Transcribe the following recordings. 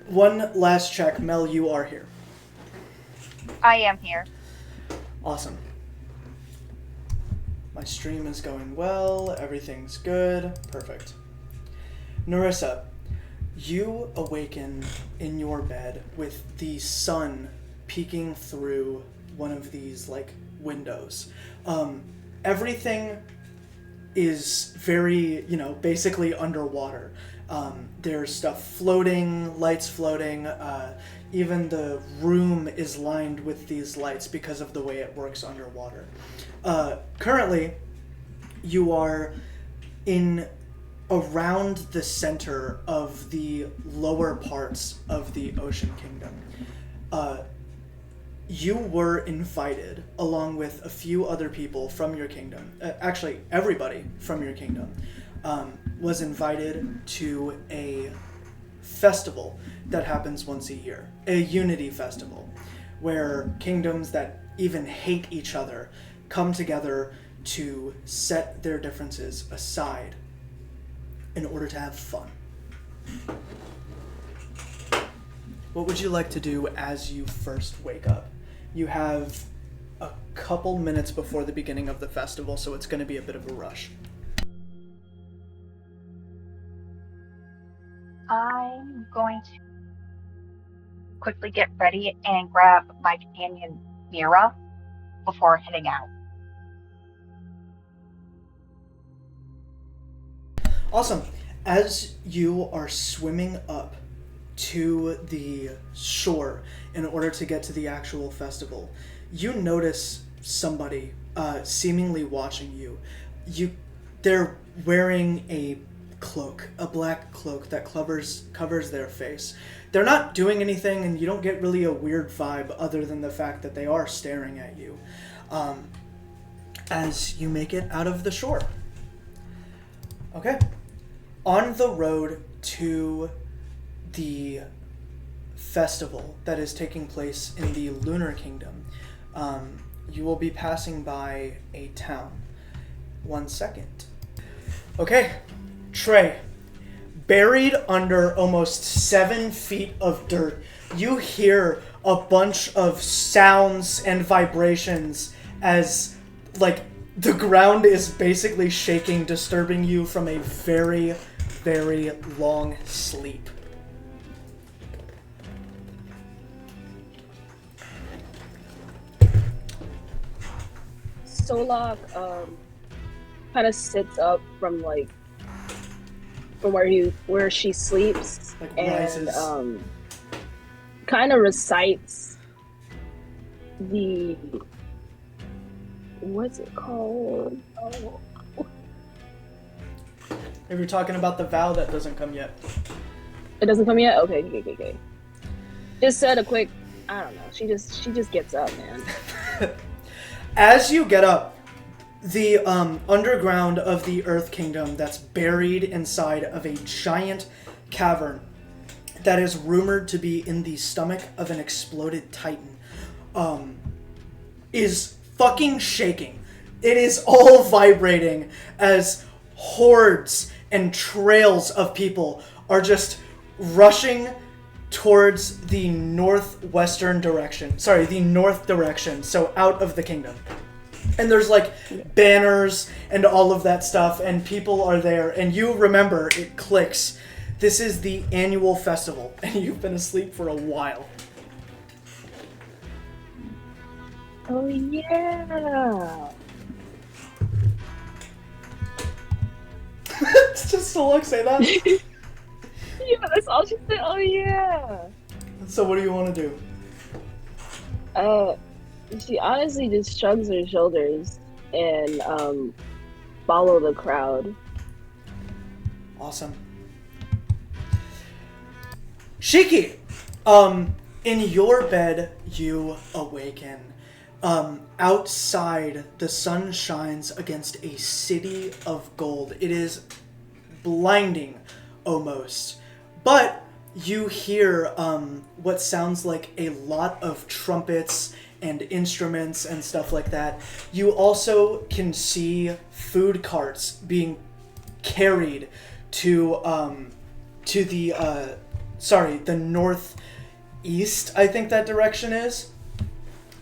One last check. Mel, you are here. I am here. Awesome. My stream is going well. Everything's good. Perfect. Narissa, you awaken in your bed with the sun peeking through one of these, windows. Everything is very, basically underwater. There's stuff floating, lights floating. Even the room is lined with these lights because of the way it works underwater. Currently, you are in around the center of the lower parts of the Ocean Kingdom. You were invited, along with a few other people from your kingdom, actually everybody from your kingdom, was invited to a festival that happens once a year, a unity festival, where kingdoms that even hate each other come together to set their differences aside in order to have fun. What would you like to do as you first wake up? You have a couple minutes before the beginning of the festival, so it's going to be a bit of a rush. I'm going to quickly get ready and grab my companion Mira before heading out. Awesome. As you are swimming up to the shore in order to get to the actual festival, you notice somebody seemingly watching you. They're wearing a cloak, a black cloak that covers their face. They're not doing anything, and you don't get really a weird vibe other than the fact that they are staring at you as you make it out of the shore. Okay. On the road to the festival that is taking place in the Lunar Kingdom, you will be passing by a town. 1 second. Okay, Trey, buried under almost 7 feet of dirt, you hear a bunch of sounds and vibrations as, the ground is basically shaking, disturbing you from a very, very long sleep. Solok kind of sits up from from where she sleeps and kind of recites the what's it called? Oh. If you're talking about the vow, that doesn't come yet. It doesn't come yet? Okay. Just said a quick, I don't know. She just gets up, man. As you get up, the underground of the Earth Kingdom that's buried inside of a giant cavern that is rumored to be in the stomach of an exploded titan is fucking shaking. It is all vibrating as hordes and trails of people are just rushing towards the northwestern direction. Sorry, the north direction, so out of the kingdom. And there's banners and all of that stuff, and people are there, and you remember, it clicks. This is the annual festival, and you've been asleep for a while. Oh yeah. It's just to look, say that. Yeah, that's all she said. Oh yeah. So what do you want to do? She honestly just shrugs her shoulders and follow the crowd. Awesome. Shiki, in your bed you awaken. Outside, the sun shines against a city of gold. It is blinding, almost. But you hear what sounds like a lot of trumpets and instruments and stuff like that. You also can see food carts being carried to the sorry, the northeast, I think that direction is.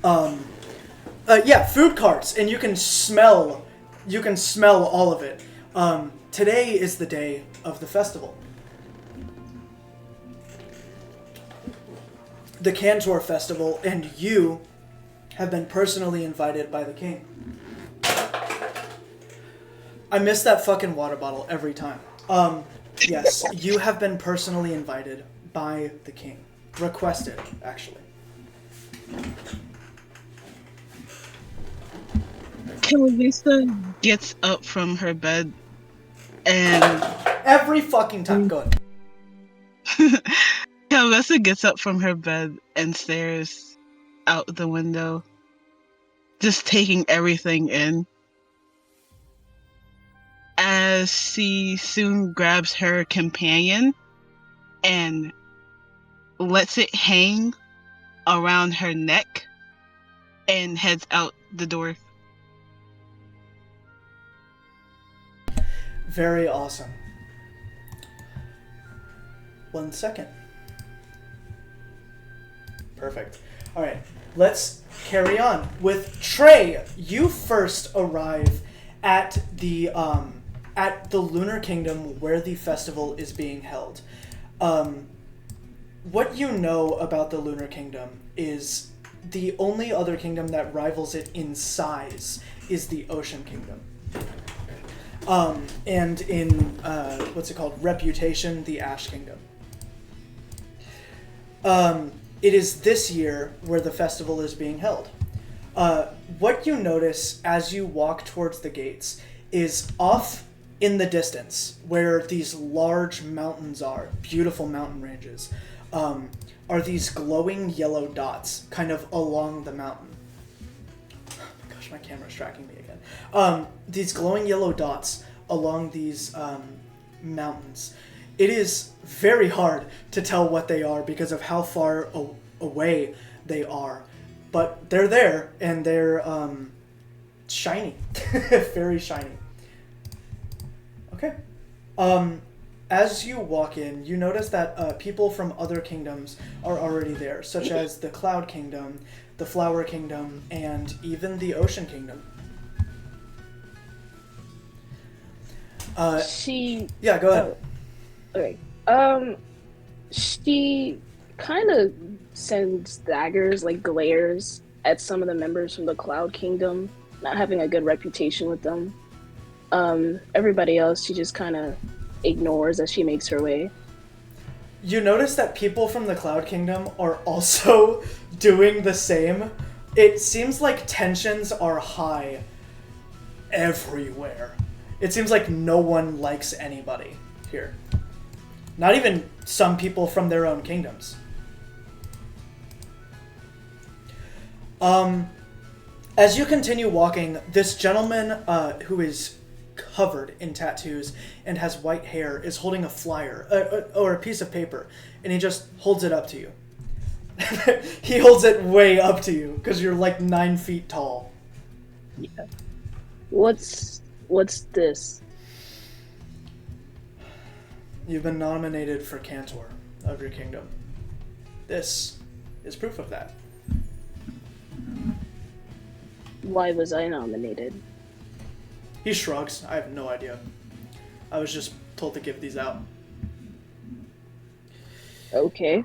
Yeah, food carts, and you can smell all of it. Today is the day of the festival. The Cantor Festival, and you have been personally invited by the king. I miss that fucking water bottle every time. Yes, you have been personally invited by the king. Requested, actually. Calista gets up from her bed and... Every fucking time. Go ahead. Calista gets up from her bed and stares out the window, just taking everything in. As she soon grabs her companion and lets it hang around her neck and heads out the door. Very awesome. 1 second. Perfect. All right, let's carry on with Trey. You first arrive at the Lunar Kingdom where the festival is being held. What you know about the Lunar Kingdom is the only other kingdom that rivals it in size is the Ocean Kingdom. And in reputation, the Ash Kingdom. It is this year where the festival is being held. What you notice as you walk towards the gates is off in the distance, where these large mountains are, beautiful mountain ranges, are these glowing yellow dots kind of along the mountain. Oh my gosh, my camera's tracking me again. These glowing yellow dots along these mountains. It is very hard to tell what they are because of how far away they are. But they're there, and they're shiny. Very shiny. Okay. As you walk in, you notice that people from other kingdoms are already there, such as the Cloud Kingdom, the Flower Kingdom, and even the Ocean Kingdom. Yeah, go ahead. Okay. She kind of sends daggers, like glares, at some of the members from the Cloud Kingdom, not having a good reputation with them. Everybody else, she just kind of ignores as she makes her way. You notice that people from the Cloud Kingdom are also doing the same. It seems like tensions are high everywhere. It seems like no one likes anybody here. Not even some people from their own kingdoms. As you continue walking, this gentleman who is covered in tattoos and has white hair is holding a flyer or a piece of paper, and he just holds it up to you. He holds it way up to you because you're like 9 feet tall. Yeah. What's this? You've been nominated for Cantor of your kingdom. This is proof of that. Why was I nominated? He shrugs. I have no idea. I was just told to give these out. Okay.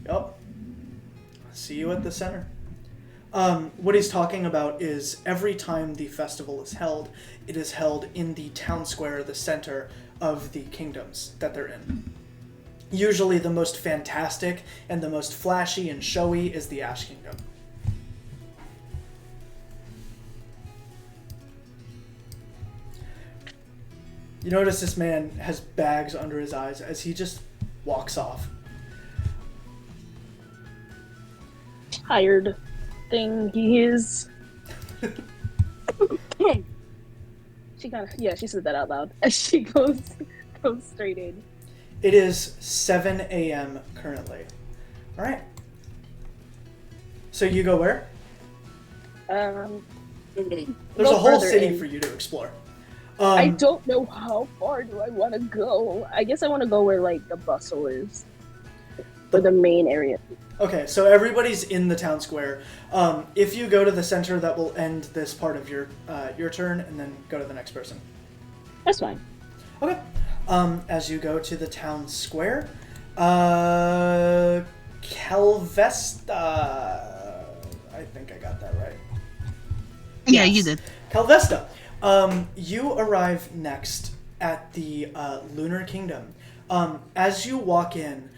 Yup. See you at the center. What he's talking about is every time the festival is held, it is held in the town square, the center of the kingdoms that they're in. Usually the most fantastic and the most flashy and showy is the Ash Kingdom. You notice this man has bags under his eyes as he just walks off. Tired thing he is. She said that out loud as she goes straight in. It is 7 a.m. currently. All right. So you go where? There's a whole city for you to explore. I don't know how far do I want to go. I guess I want to go where like the bustle is. for the main area. Okay, so everybody's in the town square. If you go to the center, that will end this part of your turn, and then go to the next person. That's fine. Okay. As you go to the town square, Calvesta. I think I got that right. Yeah, Yes. you did. Calvesta. You arrive next at the Lunar Kingdom. As you walk in,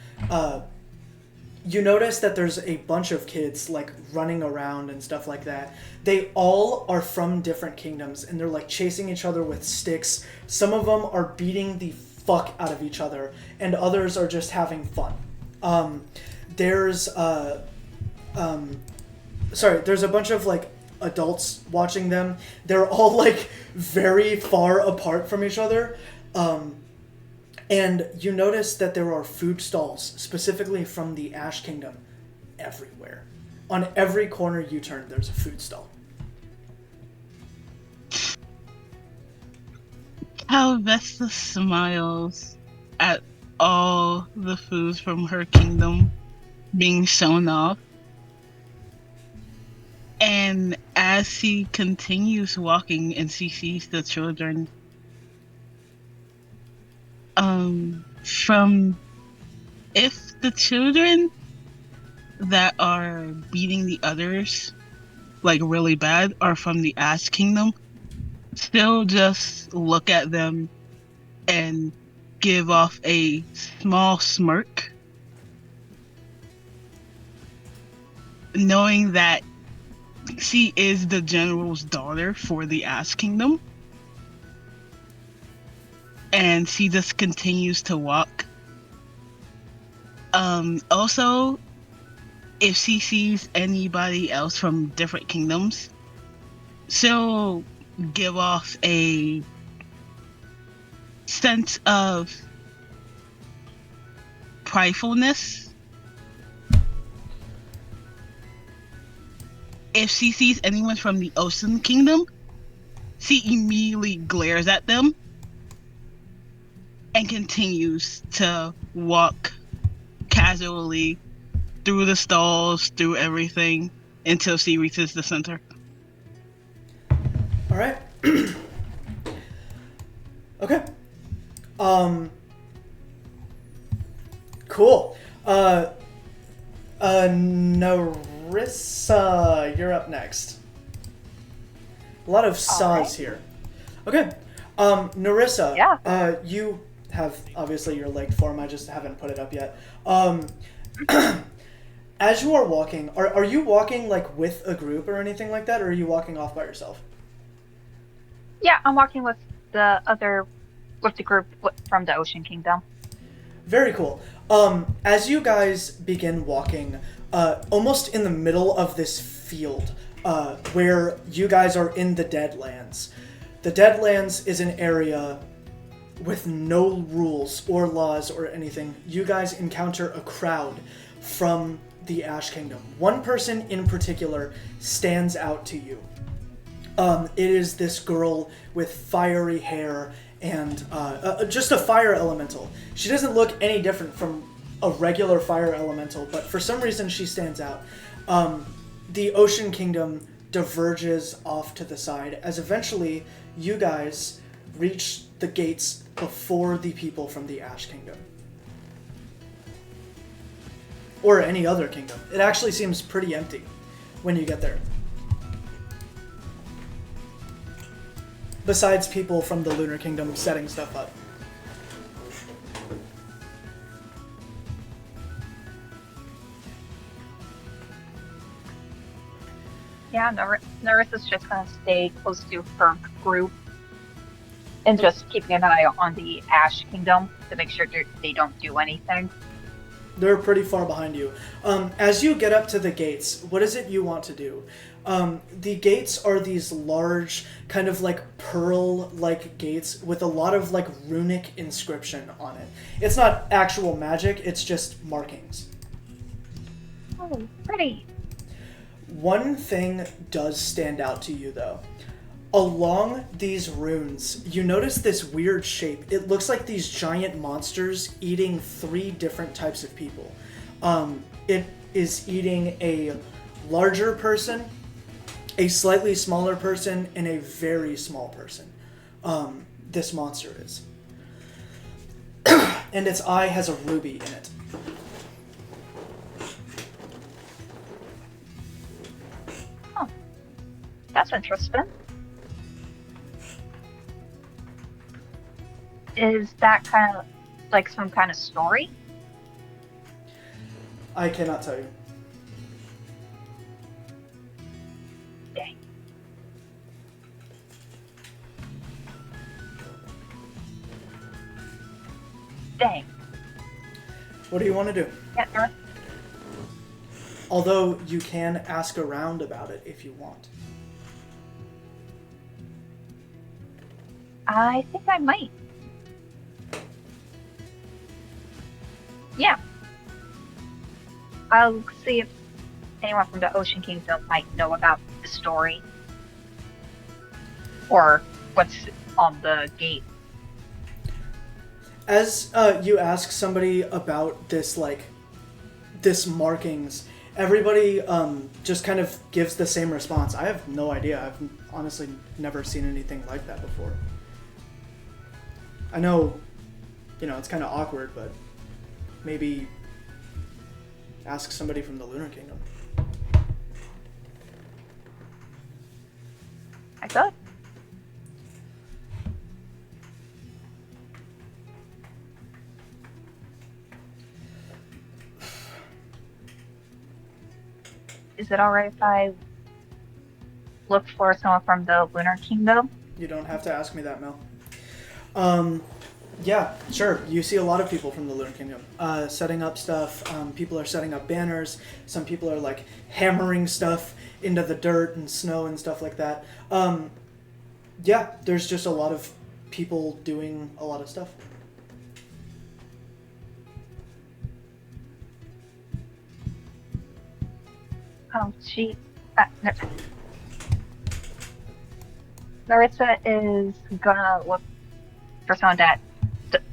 you notice that there's a bunch of kids like running around and stuff like that. They all are from different kingdoms, and they're like chasing each other with sticks. Some of them are beating the fuck out of each other, and others are just having fun. There's a bunch of like adults watching them. They're all like very far apart from each other. And you notice that there are food stalls, specifically from the Ash Kingdom, everywhere. On every corner you turn, there's a food stall. Calvesta smiles at all the foods from her kingdom being shown off. And as she continues walking and she sees the children, if the children that are beating the others like really bad are from the Ash Kingdom, still just look at them and give off a small smirk, knowing that she is the general's daughter for the Ash Kingdom. And she just continues to walk. Also, if she sees anybody else from different kingdoms, she'll give off a sense of pridefulness. If she sees anyone from the Ocean Kingdom, she immediately glares at them and continues to walk casually through the stalls, through everything, until she reaches the center. All right. Okay. Cool. Narissa, you're up next. A lot of saws here. Okay. Narissa. Yeah. You have obviously your leg form. I just haven't put it up yet. As you are walking, are you walking like with a group or anything like that, or are you walking off by yourself? Yeah, I'm walking with the group from the Ocean Kingdom. Very cool. As you guys begin walking, almost in the middle of this field, where you guys are in the Deadlands. The Deadlands is an area with no rules or laws or anything. You guys encounter a crowd from the Ash Kingdom. One person in particular stands out to you. It is this girl with fiery hair and just a fire elemental. She doesn't look any different from a regular fire elemental, but for some reason she stands out. The Ocean Kingdom diverges off to the side as eventually you guys reach the gates before the people from the Ash Kingdom. Or any other kingdom. It actually seems pretty empty when you get there. Besides people from the Lunar Kingdom setting stuff up. Yeah, Narissa's just going to stay close to her group and just keeping an eye on the Ash Kingdom to make sure they don't do anything. They're pretty far behind you. As you get up to the gates, what is it you want to do? The gates are these large, kind of like pearl-like gates with a lot of like runic inscription on it. It's not actual magic, it's just markings. Oh, pretty. One thing does stand out to you though. Along these runes, you notice this weird shape. It looks like these giant monsters eating 3 different types of people. It is eating a larger person, a slightly smaller person, and a very small person. This monster is. And its eye has a ruby in it. Oh, that's interesting. Is that kind of like some kind of story? I cannot tell you. Dang. Dang. What do you want to do? Yeah, sure. Although you can ask around about it if you want. I think I might. Yeah. I'll see if anyone from the Ocean Kingdom might know about the story. Or what's on the gate. As you ask somebody about this, this markings, everybody just kind of gives the same response. I have no idea. I've honestly never seen anything like that before. I know, it's kind of awkward, but maybe ask somebody from the Lunar Kingdom. I could. Is it alright if I look for someone from the Lunar Kingdom? You don't have to ask me that, Mel. Yeah, sure. You see a lot of people from the Lunar Kingdom setting up stuff. People are setting up banners. Some people are hammering stuff into the dirt and snow and stuff like that. Yeah, there's just a lot of people doing a lot of stuff. Narissa is gonna look for someone that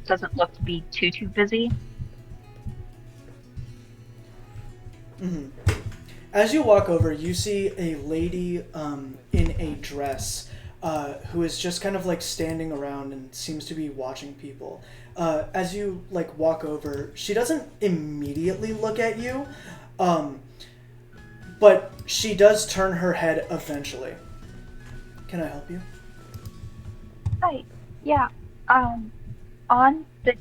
doesn't look to be too busy. Mm-hmm. As you walk over, you see a lady in a dress who is just kind of standing around and seems to be watching people. As you walk over, she doesn't immediately look at you, but she does turn her head eventually. Can I help you? Hi. Yeah. On the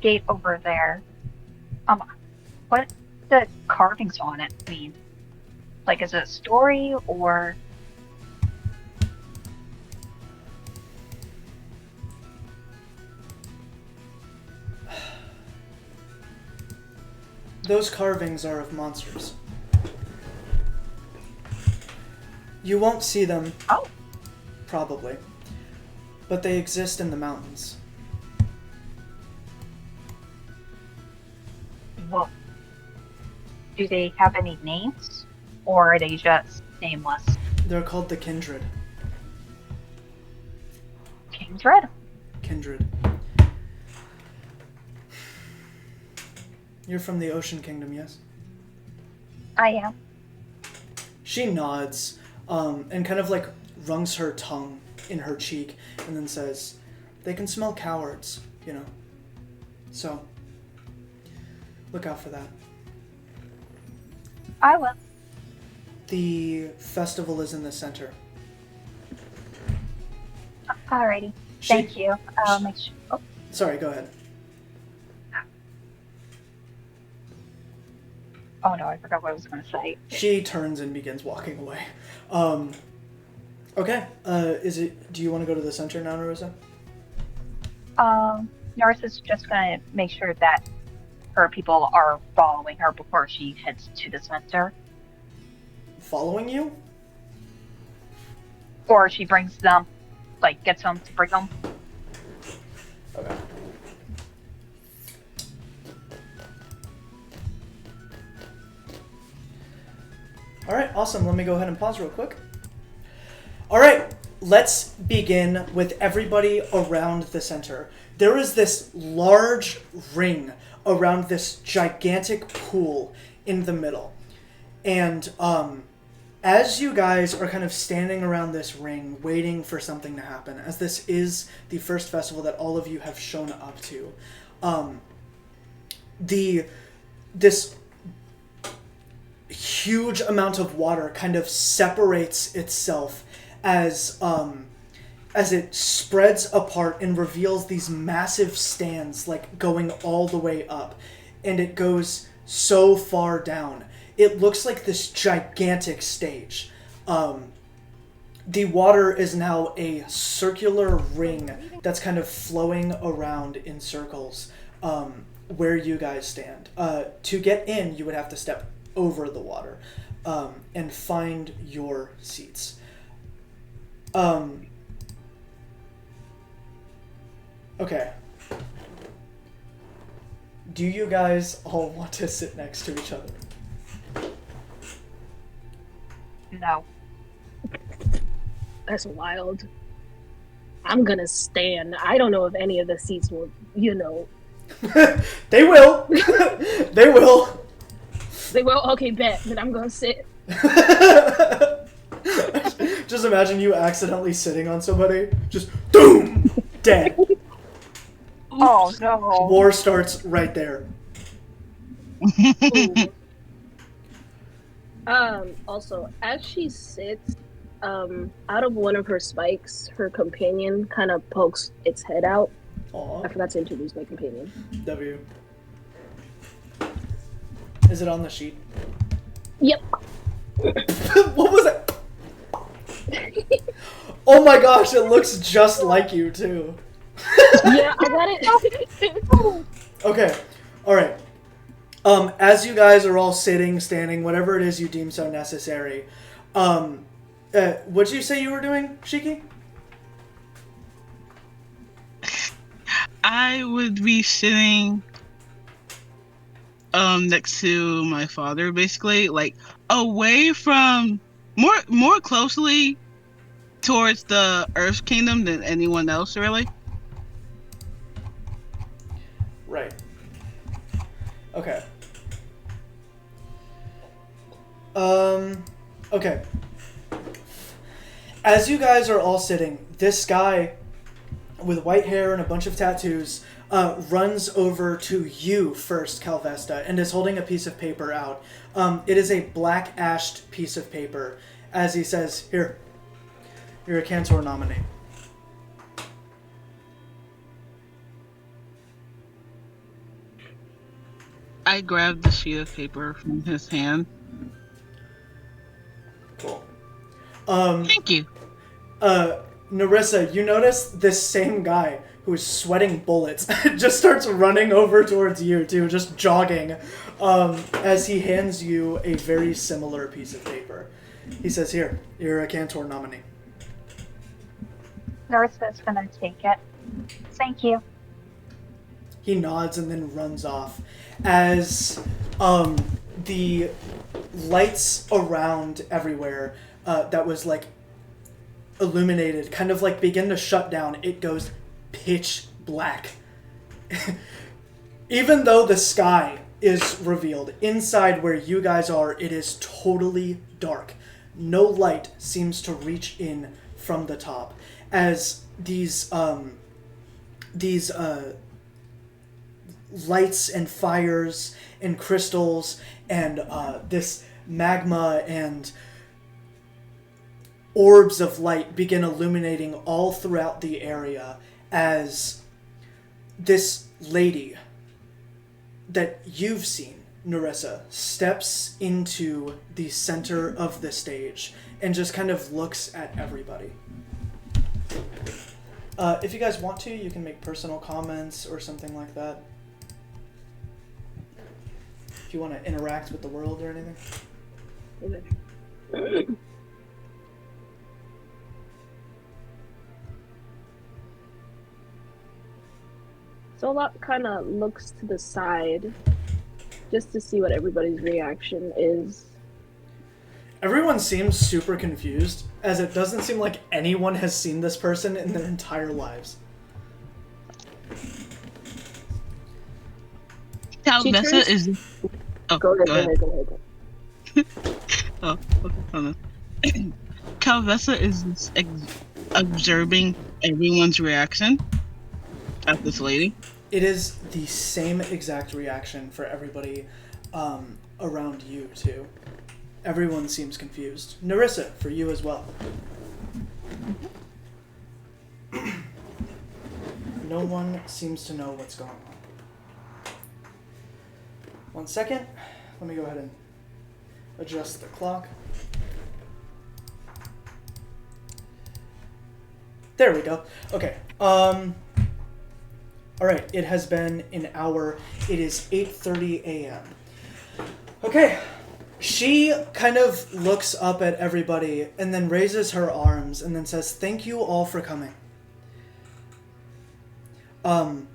gate over there, what the carvings on it mean? Is it a story or? Those carvings are of monsters. You won't see them. Oh. Probably. But they exist in the mountains. Well, do they have any names? Or are they just nameless? They're called the Kindred. Kindred? Kindred. You're from the Ocean Kingdom, yes? I am. She nods, and kind of rungs her tongue in her cheek, and then says, "They can smell cowards, So, look out for that." I will. The festival is in the center. Alrighty. Thank you. I'll make sure. Oh. Sorry, go ahead. Oh no, I forgot what I was going to say. She turns and begins walking away. Okay. Do you want to go to the center now, Narissa? Narissa's just going to make sure that her people are following her before she heads to the center. Following you? Or she brings them, gets them to bring them. Okay. Alright, awesome. Let me go ahead and pause real quick. Alright, let's begin with everybody around the center. There is this large ring around this gigantic pool in the middle. And as you guys are kind of standing around this ring waiting for something to happen, as this is the first festival that all of you have shown up to, this huge amount of water kind of separates itself as it spreads apart and reveals these massive stands, like going all the way up, and it goes so far down. It looks like this gigantic stage. The water is now a circular ring that's kind of flowing around in circles where you guys stand. To get in, you would have to step over the water and find your seats. Okay. Do you guys all want to sit next to each other? No. That's wild. I'm gonna stand. I don't know if any of the seats will, They will. They will. They will. Okay, bet. Then I'm gonna sit. Just imagine you accidentally sitting on somebody. Just boom, dead. Oh no. War starts right there. Also, as she sits, out of one of her spikes, her companion kind of pokes its head out. Aww. I forgot to introduce my companion. W. Is it on the sheet? Yep. What was it? Oh my gosh, it looks just like you too. Yeah, I got it. Okay, alright. As you guys are all sitting, standing, whatever it is you deem so necessary, what'd you say you were doing, Shiki? I would be sitting next to my father, basically, like away from more closely towards the Earth Kingdom than anyone else, really. Right. Okay. Okay. As you guys are all sitting, this guy with white hair and a bunch of tattoos runs over to you first, Calvesta, and is holding a piece of paper out. It is a black ashed piece of paper, as he says, "Here, you're a Cantor nominee." I grabbed the sheet of paper from his hand. Cool. Thank you. Narissa, you notice this same guy who is sweating bullets just starts running over towards you too, just jogging, as he hands you a very similar piece of paper. He says, "Here, you're a Cantor nominee." Narissa's gonna take it. Thank you. He nods and then runs off as the lights around everywhere that was like illuminated kind of like begin to shut down. It goes pitch black. Even though the sky is revealed, inside where you guys are, it is totally dark. No light seems to reach in from the top as these lights and fires and crystals and this magma and orbs of light begin illuminating all throughout the area as this lady that you've seen, Narissa, steps into the center of the stage and just kind of looks at everybody. If you guys want to, you can make personal comments or something like that. If you want to interact with the world or anything. So Lot kind of looks to the side just to see what everybody's reaction is. Everyone seems super confused, as it doesn't seem like anyone has seen this person in their entire lives. Calvessa turns- is. Oh, Go ahead. Oh, okay, hold on. Calvessa is observing everyone's reaction at this lady. It is the same exact reaction for everybody around you, too. Everyone seems confused. Narissa, for you as well. No one seems to know what's going on. 1 second. Let me go ahead and adjust the clock. There we go. Okay. All right. It has been an hour. It is 8:30 a.m. Okay. She kind of looks up at everybody and then raises her arms and then says, "Thank you all for coming. To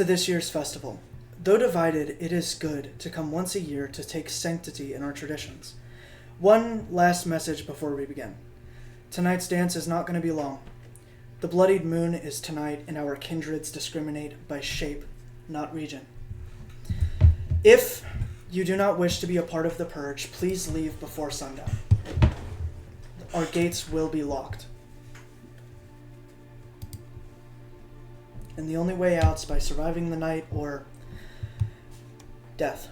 this year's festival. Though divided, it is good to come once a year to take sanctity in our traditions. One last message before we begin. Tonight's dance is not going to be long. The bloodied moon is tonight, and our kindreds discriminate by shape, not region. If you do not wish to be a part of the purge, please leave before sundown. Our gates will be locked. And the only way out is by surviving the night or death.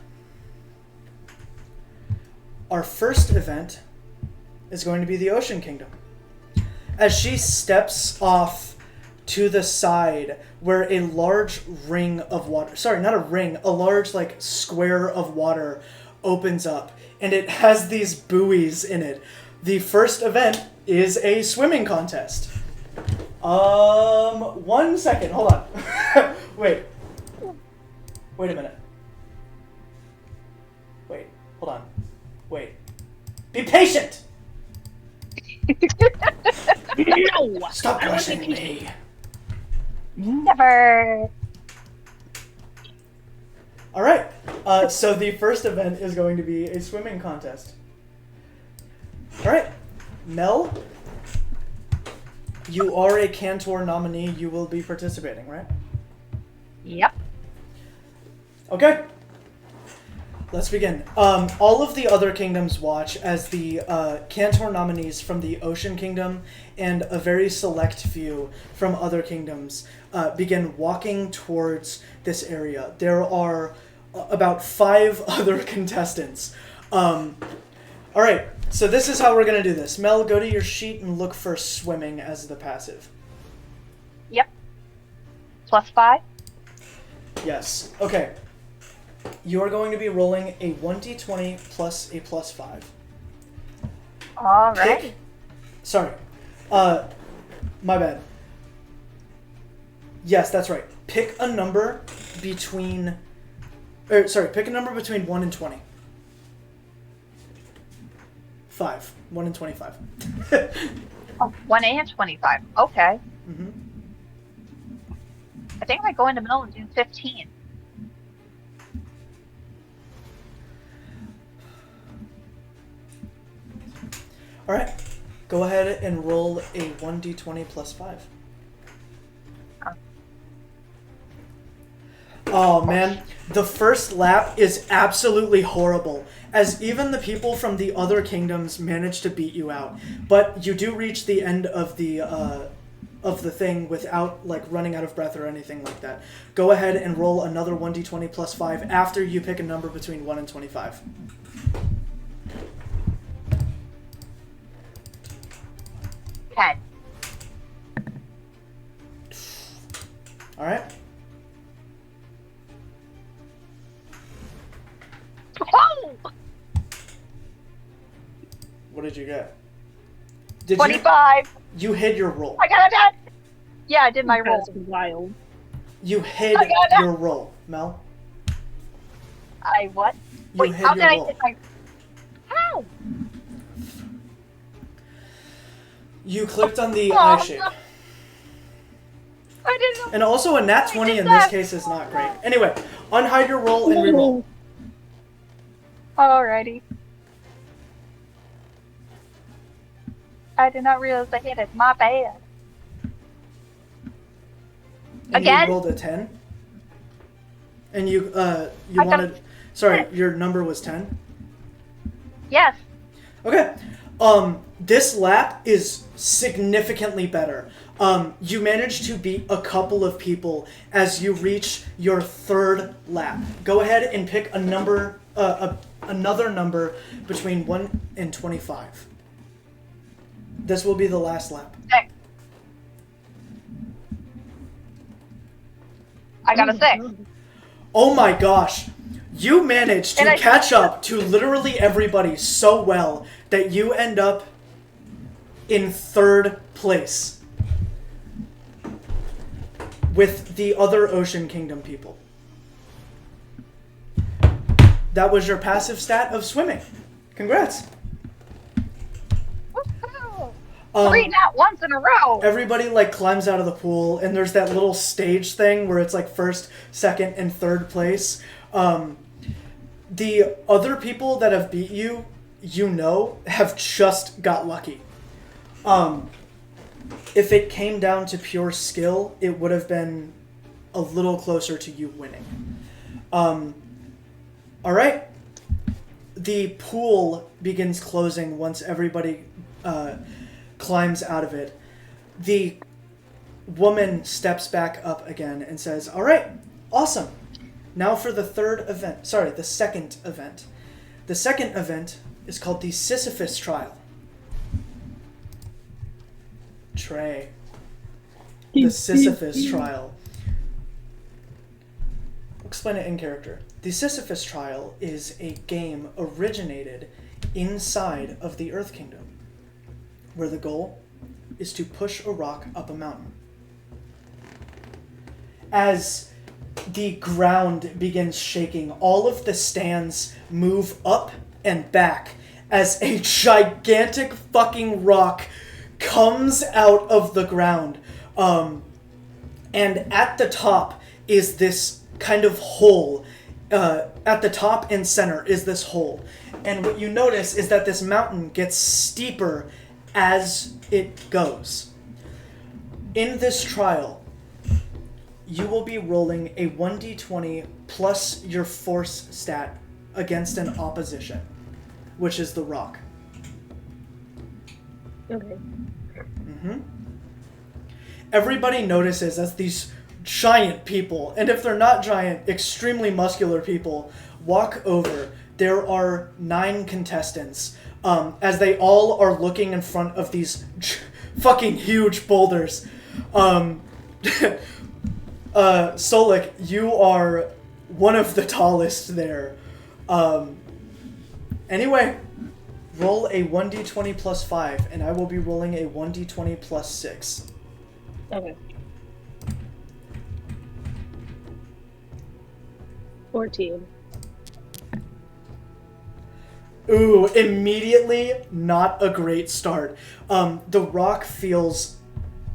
Our first event is going to be the Ocean Kingdom. As she steps off to the side where a large ring of water, sorry, not a ring, a large like square of water opens up, and it has these buoys in it. The first event is a swimming contest. 1 second, hold on. Wait a minute. Wait, hold on. Wait. Be patient! No! Stop rushing me. Never. Alright, so the first event is going to be a swimming contest. Alright, Mel, you are a Cantor nominee. You will be participating, right? Yep. Okay. Let's begin. All of the other kingdoms watch as the Cantor nominees from the Ocean Kingdom and a very select few from other kingdoms begin walking towards this area. There are about 5 other contestants. All right, so this is how we're going to do this. Mel, go to your sheet and look for swimming as the passive. Yep. +5. Yes. Okay. You are going to be rolling a 1d20 plus a +5. All right. Sorry. My bad. Yes, that's right. Pick a number between... pick a number between 1 and 20. 5. 1 and 25. Oh, 1 and 25. Okay. Mm-hmm. I think I might go in the middle and do 15. Alright. Go ahead and roll a 1d20 plus 5. Oh man, the first lap is absolutely horrible, as even the people from the other kingdoms manage to beat you out. But you do reach the end of the thing without like running out of breath or anything like that. Go ahead and roll another 1d20 plus 5 after you pick a number between 1 and 25. All right. Oh! What did you get? Did 25. You hid your roll. I got that. Yeah, I did my roll. That's wild. You hid I got that. your roll, Mel. I what? You Wait, hid how your did I roll. hit my... How? You clicked on the eye shape. I didn't know. And also a nat 20 did in this that. case is not great. Anyway, unhide your roll and reroll. Alrighty. I did not realize I hit it. My bad. And Again? you rolled a 10? And you I wanted... got Sorry, 6. your number was 10? Yes. Okay. This lap is significantly better. You managed to beat a couple of people as you reach your third lap. Go ahead and pick a number, another number between 1 and 25. This will be the last lap. Okay. I got a 6. Oh my gosh. You managed to And I- catch up to literally everybody so well that you end up in third place with the other Ocean Kingdom people. That was your passive stat of swimming. Congrats. Woohoo! Um, 3 nat ones in a row. Everybody like climbs out of the pool, and there's that little stage thing where it's like first, second, and third place. The other people that have beat you, have just got lucky. If it came down to pure skill, it would have been a little closer to you winning. All right. The pool begins closing once everybody climbs out of it. The woman steps back up again and says, all right, awesome. Now for the the second event. The second event is called the Sisyphus Trial. Trey. The Sisyphus Trial. I'll explain it in character. The Sisyphus Trial is a game originated inside of the Earth Kingdom, where the goal is to push a rock up a mountain. As the ground begins shaking, all of the stands move up and back as a gigantic fucking rock comes out of the ground. And at the top is this kind of hole. At the top and center is this hole. And what you notice is that this mountain gets steeper as it goes. In this trial, you will be rolling a 1d20 plus your force stat against an opposition, which is the rock. Okay. Everybody notices as these giant people, and if they're not giant, extremely muscular people, walk over. There are 9 contestants, as they all are looking in front of these fucking huge boulders. Solik, you are one of the tallest there. Anyway, roll a 1d20 plus 5, and I will be rolling a 1d20 plus 6. Okay. 14. Ooh, immediately not a great start. The rock feels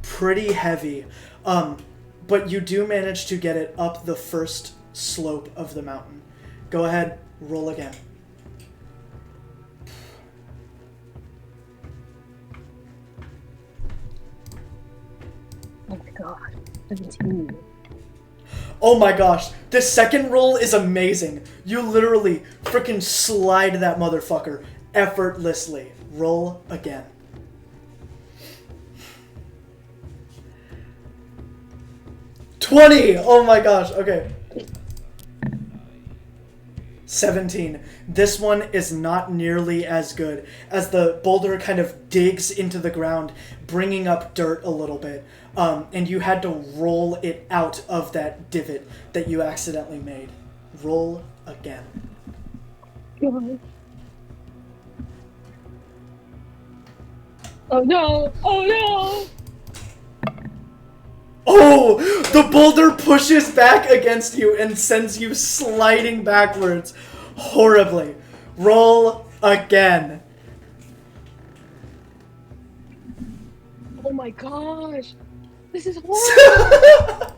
pretty heavy, but you do manage to get it up the first slope of the mountain. Go ahead, roll again. Oh my god. 17. Oh my gosh, this second roll is amazing. You literally freaking slide that motherfucker effortlessly. Roll again. $20! Oh my gosh, okay. 17. This one is not nearly as good, as the boulder kind of digs into the ground, bringing up dirt a little bit, and you had to roll it out of that divot that you accidentally made. Roll again. God. Oh no! Oh no! Oh! The boulder pushes back against you and sends you sliding backwards horribly. Roll again. Oh my gosh! This is horrible!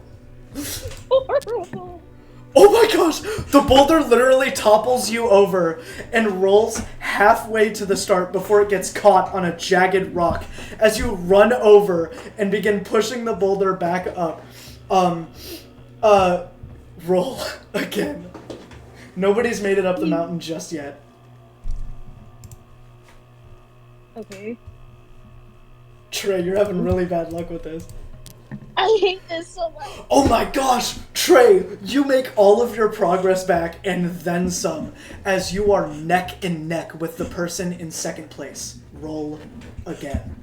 Horrible! Oh my gosh! The boulder literally topples you over and rolls halfway to the start before it gets caught on a jagged rock. As you run over and begin pushing the boulder back up, roll again. Nobody's made it up the mountain just yet. Okay. Trey, you're having really bad luck with this. I hate this so much. Oh my gosh! Trey, you make all of your progress back and then some, as you are neck and neck with the person in second place. Roll again.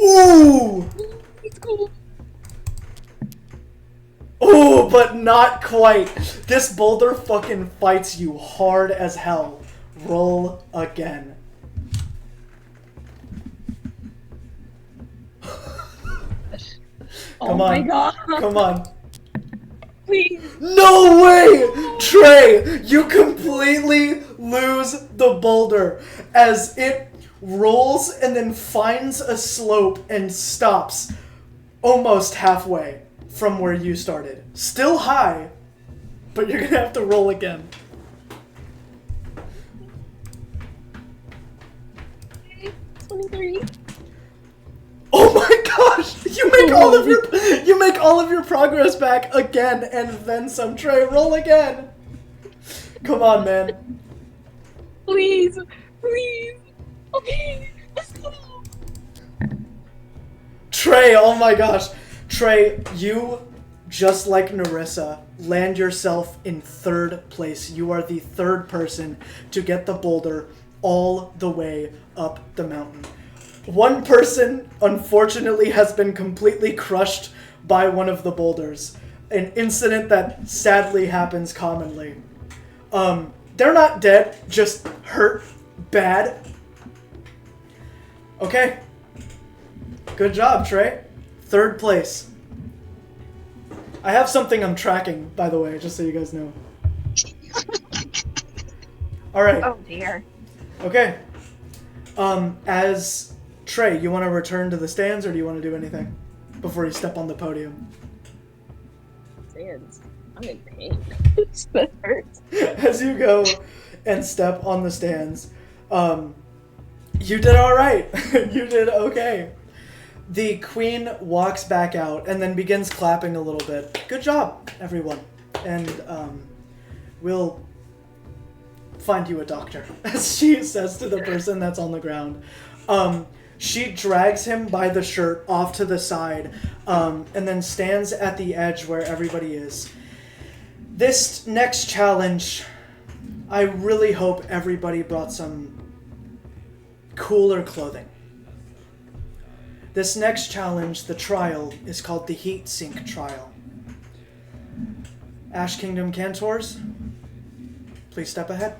Ooh! It's cool. Ooh, but not quite. This boulder fucking fights you hard as hell. Roll again. Come on. My god. Come on. Please. No way! Trey, you completely lose the boulder as it rolls and then finds a slope and stops almost halfway from where you started. Still high, but you're gonna have to roll again. 23. Oh my gosh! You make all of your progress back again and then some. Trey, roll again. Come on, man. Please. Please. Okay. Let's go. Trey, oh my gosh. Trey, you, just like Narissa, land yourself in third place. You are the third person to get the boulder all the way up the mountain. One person, unfortunately, has been completely crushed by one of the boulders. An incident that sadly happens commonly. They're not dead, just hurt bad. Okay. Good job, Trey. Third place. I have something I'm tracking, by the way, just so you guys know. Alright. Oh dear. Okay. As Trey, you want to return to the stands, or do you want to do anything before you step on the podium? Stands. I'm in pain. That hurts. As you go and step on the stands, you did alright. You did okay. The queen walks back out and then begins clapping a little bit. Good job, everyone. And we'll find you a doctor, as she says to the person that's on the ground. She drags him by the shirt off to the side, and then stands at the edge where everybody is. This next challenge, I really hope everybody brought some cooler clothing. This next challenge, the trial, is called the Heat Sink Trial. Ash Kingdom Cantors, please step ahead.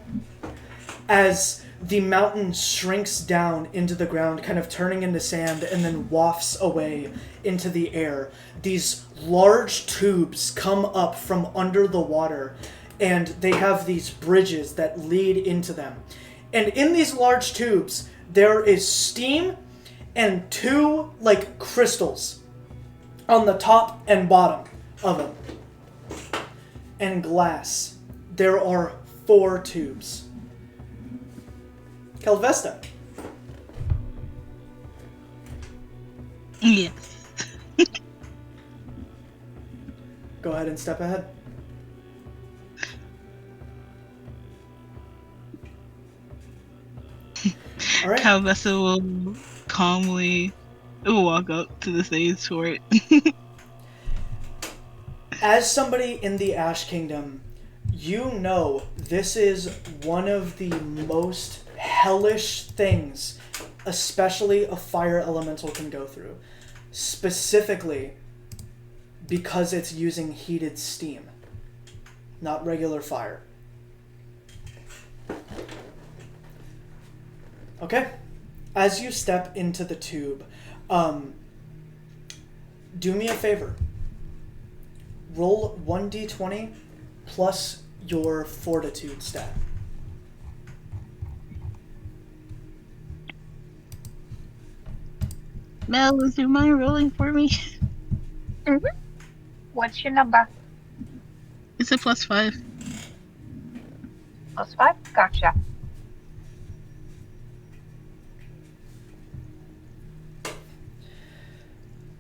As the mountain shrinks down into the ground, kind of turning into sand, and then wafts away into the air, these large tubes come up from under the water, and they have these bridges that lead into them. And in these large tubes, there is steam and two, like, crystals on the top and bottom of them. And glass. There are 4 tubes. Kelvesta. Yes. Go ahead and step ahead. All right. Calvessa will calmly walk up to the stage for it. As somebody in the Ash Kingdom, you know this is one of the most hellish things, especially a fire elemental, can go through. Specifically because it's using heated steam, not regular fire. Okay. As you step into the tube, do me a favor. Roll 1d20 plus your fortitude stat. Mel, would you mind rolling for me? Mm-hmm. What's your number? It's a +5. +5? Gotcha.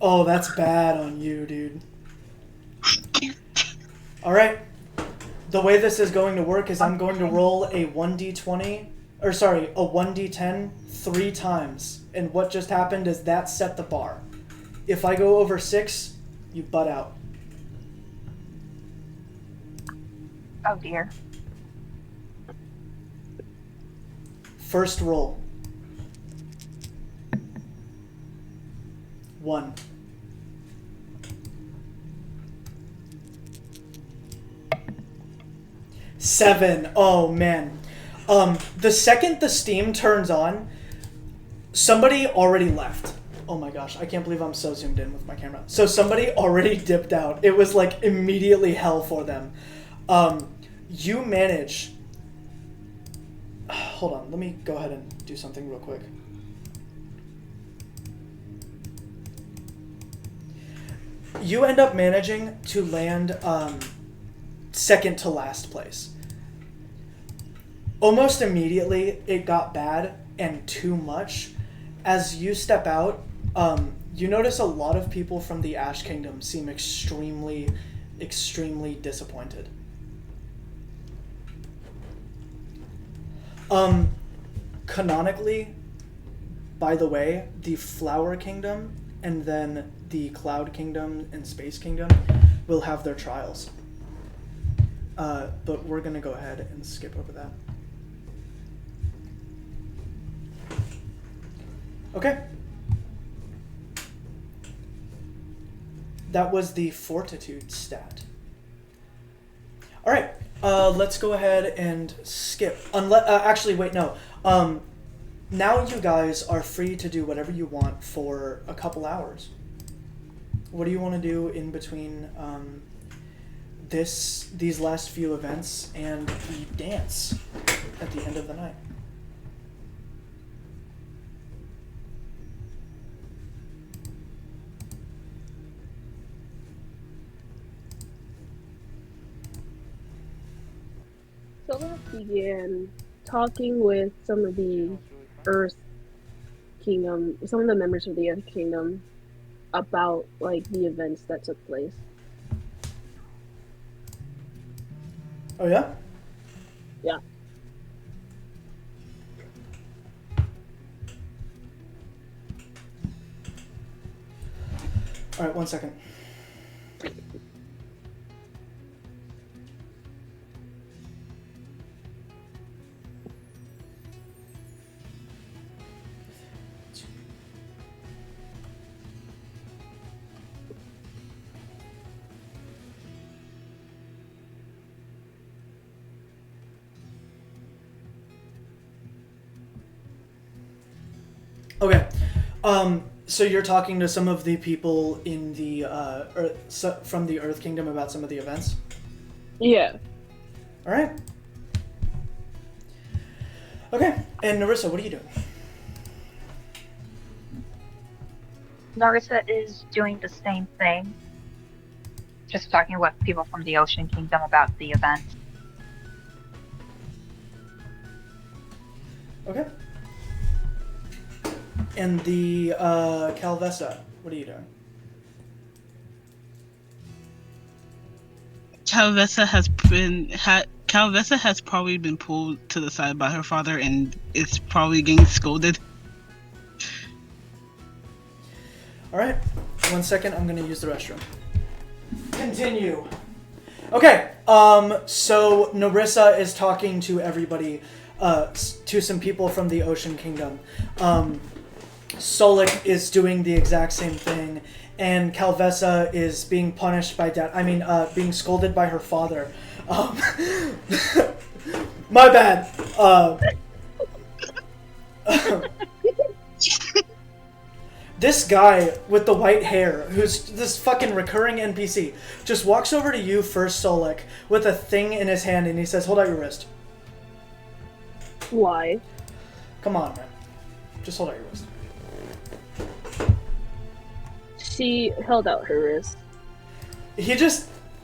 Oh, that's bad on you, dude. Alright. The way this is going to work is I'm going to roll a 1d20, or sorry, a 1d10 3 times. And what just happened is that set the bar. If I go over 6, you butt out. Oh dear. First roll. 1. Seven. Oh man. The second the steam turns on, somebody already left. Oh my gosh, I can't believe I'm so zoomed in with my camera. So somebody already dipped out. It was like immediately hell for them. You manage... Hold on, let me go ahead and do something real quick. You end up managing to land second to last place. Almost immediately, it got bad and too much. As you step out, you notice a lot of people from the Ash Kingdom seem extremely, extremely disappointed. Canonically, by the way, the Flower Kingdom and then the Cloud Kingdom and Space Kingdom will have their trials. But we're gonna go ahead and skip over that. Okay. That was the Fortitude stat. Alright, let's go ahead and skip. Actually, wait, no. Now you guys are free to do whatever you want for a couple hours. What do you want to do in between these last few events and the dance at the end of the night? So let's begin talking with some of the Earth Kingdom, some of the members of the Earth Kingdom about like the events that took place. Oh yeah? Yeah. Alright, 1 second. Okay, so you're talking to some of the people in the from the Earth Kingdom about some of the events? Yeah. All right. Okay, and Narissa, what are you doing? Narissa is doing the same thing. Just talking with people from the Ocean Kingdom about the event. Okay. And the Calvessa, what are you doing? Calvessa has probably been pulled to the side by her father and is probably getting scolded. All right, 1 second. I'm gonna use the restroom. Continue. Okay. So Narissa is talking to everybody, to some people from the Ocean Kingdom. Solik is doing the exact same thing, and Calvessa is being punished by being scolded by her father. My bad. This guy with the white hair, who's this fucking recurring NPC, just walks over to you first, Solik, with a thing in his hand, and he says, "Hold out your wrist." Why? Come on, man. Just hold out your wrist. She held out her wrist. He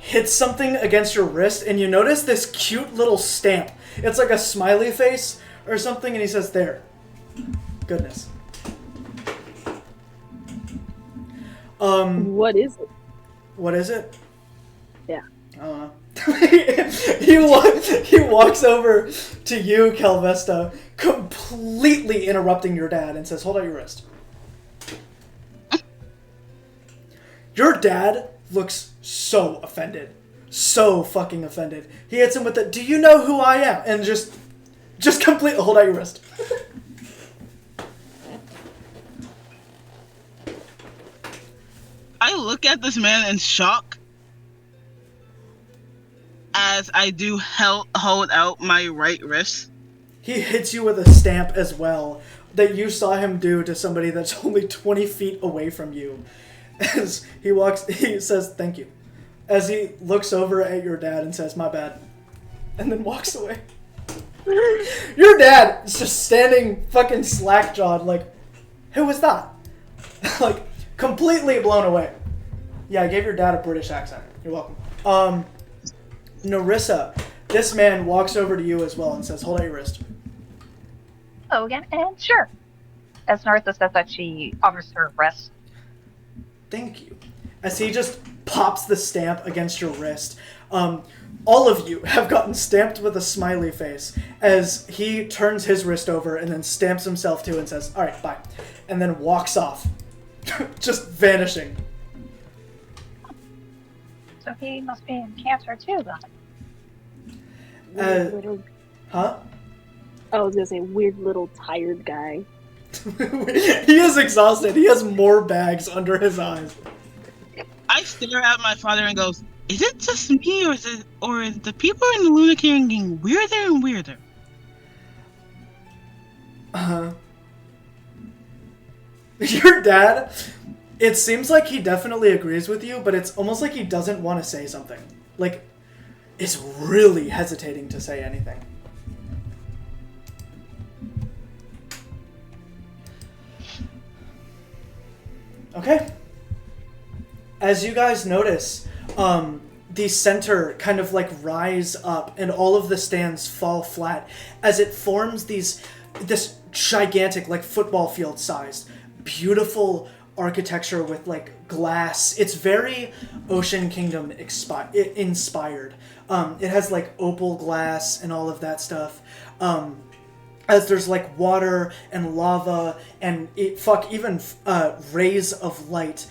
hits something against your wrist, and you notice this cute little stamp. It's like a smiley face or something, and he says, "There. Goodness." What is it? What is it? Yeah. I don't know. he walks over to you, Calvesta, completely interrupting your dad, and says, "Hold out your wrist." Your dad looks so offended. So fucking offended. He hits him with the, "Do you know who I am?" And just completely hold out your wrist. I look at this man in shock as I do hold out my right wrist. He hits you with a stamp as well that you saw him do to somebody that's only 20 feet away from you. As he says, "Thank you." As he looks over at your dad and says, "My bad," and then walks away. Your dad is just standing fucking slack-jawed like, "Who was that?" Like, completely blown away. Yeah, I gave your dad a British accent. You're welcome. Narissa, this man walks over to you as well and says, "Hold out your wrist." Hello again, and sure. As Narissa says that, she offers her wrist. Thank you. As he just pops the stamp against your wrist. All of you have gotten stamped with a smiley face as he turns his wrist over and then stamps himself too and says, "All right, bye." And then walks off. Just vanishing. So he must be in cancer too, Weird little, Huh? I was gonna say weird little tired guy. He is exhausted. He has more bags under his eyes. I stare at my father and goes, "Is it just me, or is the people in the Lunar Kingdom getting weirder and weirder?" Your dad, it seems like he definitely agrees with you, but it's almost like he doesn't want to say something. Like, is really hesitating to say anything. Okay. As you guys notice, the center kind of like rise up and all of the stands fall flat as it forms this gigantic, like football field sized, beautiful architecture with like glass. It's very Ocean Kingdom inspired. It has like opal glass and all of that stuff. As there's like water and lava and even rays of light.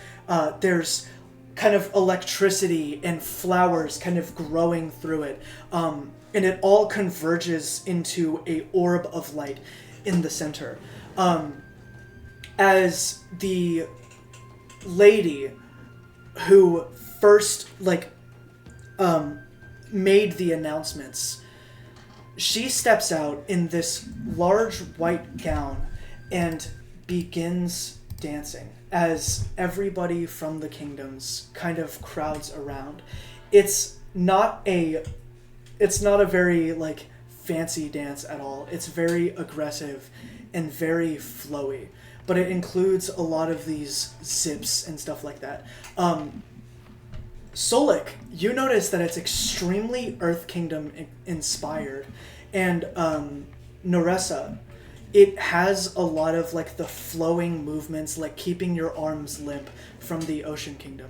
There's kind of electricity and flowers kind of growing through it. And it all converges into a orb of light in the center. As the lady who first made the announcements, she steps out in this large white gown and begins dancing as everybody from the kingdoms kind of crowds around. It's not a very like fancy dance at all. It's very aggressive and very flowy, but it includes a lot of these zips and stuff like that. Solik, you notice that it's extremely Earth Kingdom inspired, and Naressa, it has a lot of like the flowing movements, like keeping your arms limp from the Ocean Kingdom.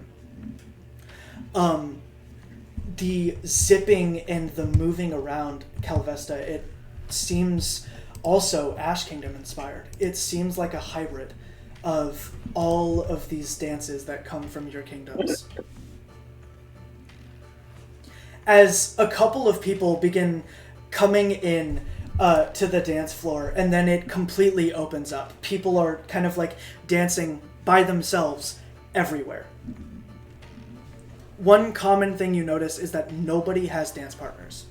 The zipping and the moving around Calvesta, it seems also Ash Kingdom inspired. It seems like a hybrid of all of these dances that come from your kingdoms. As a couple of people begin coming in to the dance floor, and then it completely opens up. People are kind of like dancing by themselves everywhere. One common thing you notice is that nobody has dance partners.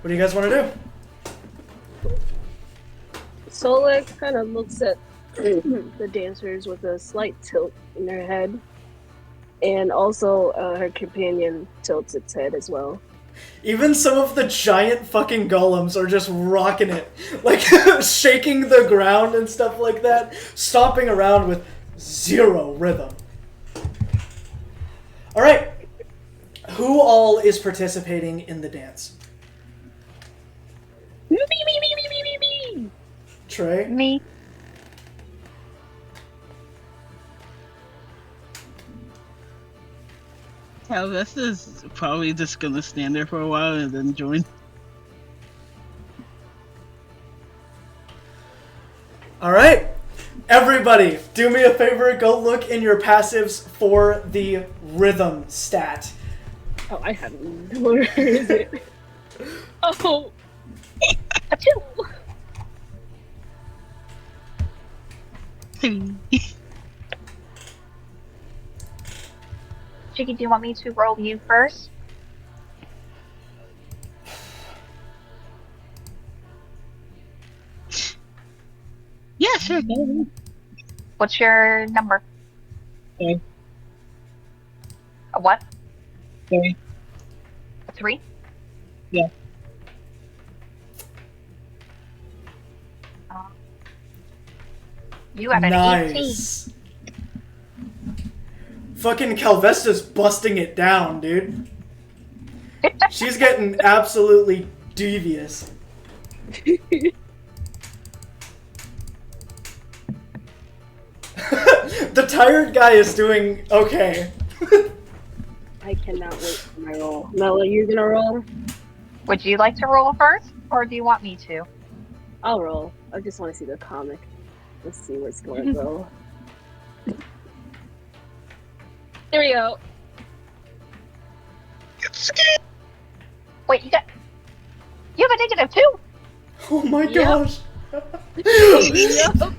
What do you guys want to do? Solek kind of looks at the dancers with a slight tilt in their head, and also her companion tilts its head as well. Even some of the giant fucking golems are just rocking it. Like, shaking the ground and stuff like that. Stomping around with zero rhythm. Alright. Who all is participating in the dance? Me, me, me, me, me, me, me. Trey? Me. Calvesta's probably just gonna stand there for a while and then join. Alright. Everybody, do me a favor. Go look in your passives for the rhythm stat. Oh, I have where is it? Oh, Achoo! Chicky, do you want me to roll you first? Yeah, sure. Go ahead. What's your number? Okay. A what? Okay. A 3? Yeah. You got an 18. Nice. Fucking Calvesta's busting it down, dude. She's getting absolutely devious. The tired guy is doing okay. I cannot wait for my roll. Mela, you gonna roll? Would you like to roll first, or do you want me to? I'll roll. I just want to see the comic. Let's see where it's gonna go. There we go. Wait, you have a -2? Oh my Yep. gosh. Yep.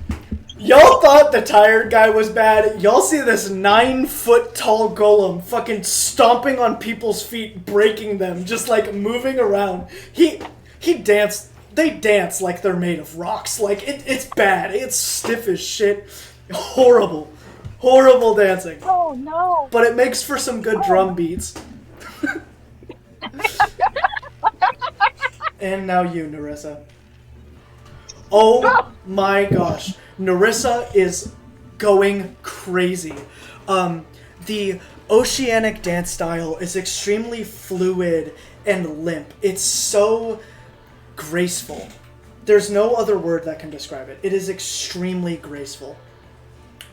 Y'all thought the tired guy was bad. Y'all see this 9-foot tall golem fucking stomping on people's feet, breaking them, just like moving around. He danced. They dance like they're made of rocks. Like, it's bad. It's stiff as shit. Horrible. Horrible dancing. Oh no! But it makes for some good drum beats. And now you, Narissa. Oh my gosh. Narissa is going crazy. The oceanic dance style is extremely fluid and limp. It's so graceful. There's no other word that can describe it. It is extremely graceful.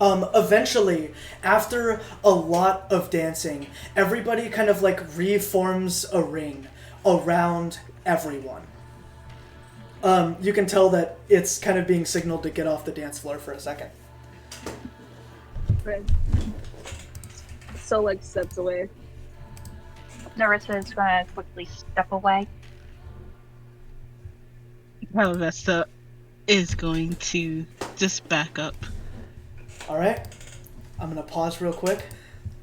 Eventually, after a lot of dancing, everybody kind of like reforms a ring around everyone. You can tell that it's kind of being signaled to get off the dance floor for a second. Right. So like steps away. Narissa is going to quickly step away. Calvesta is going to just back up. Alright, I'm gonna pause real quick.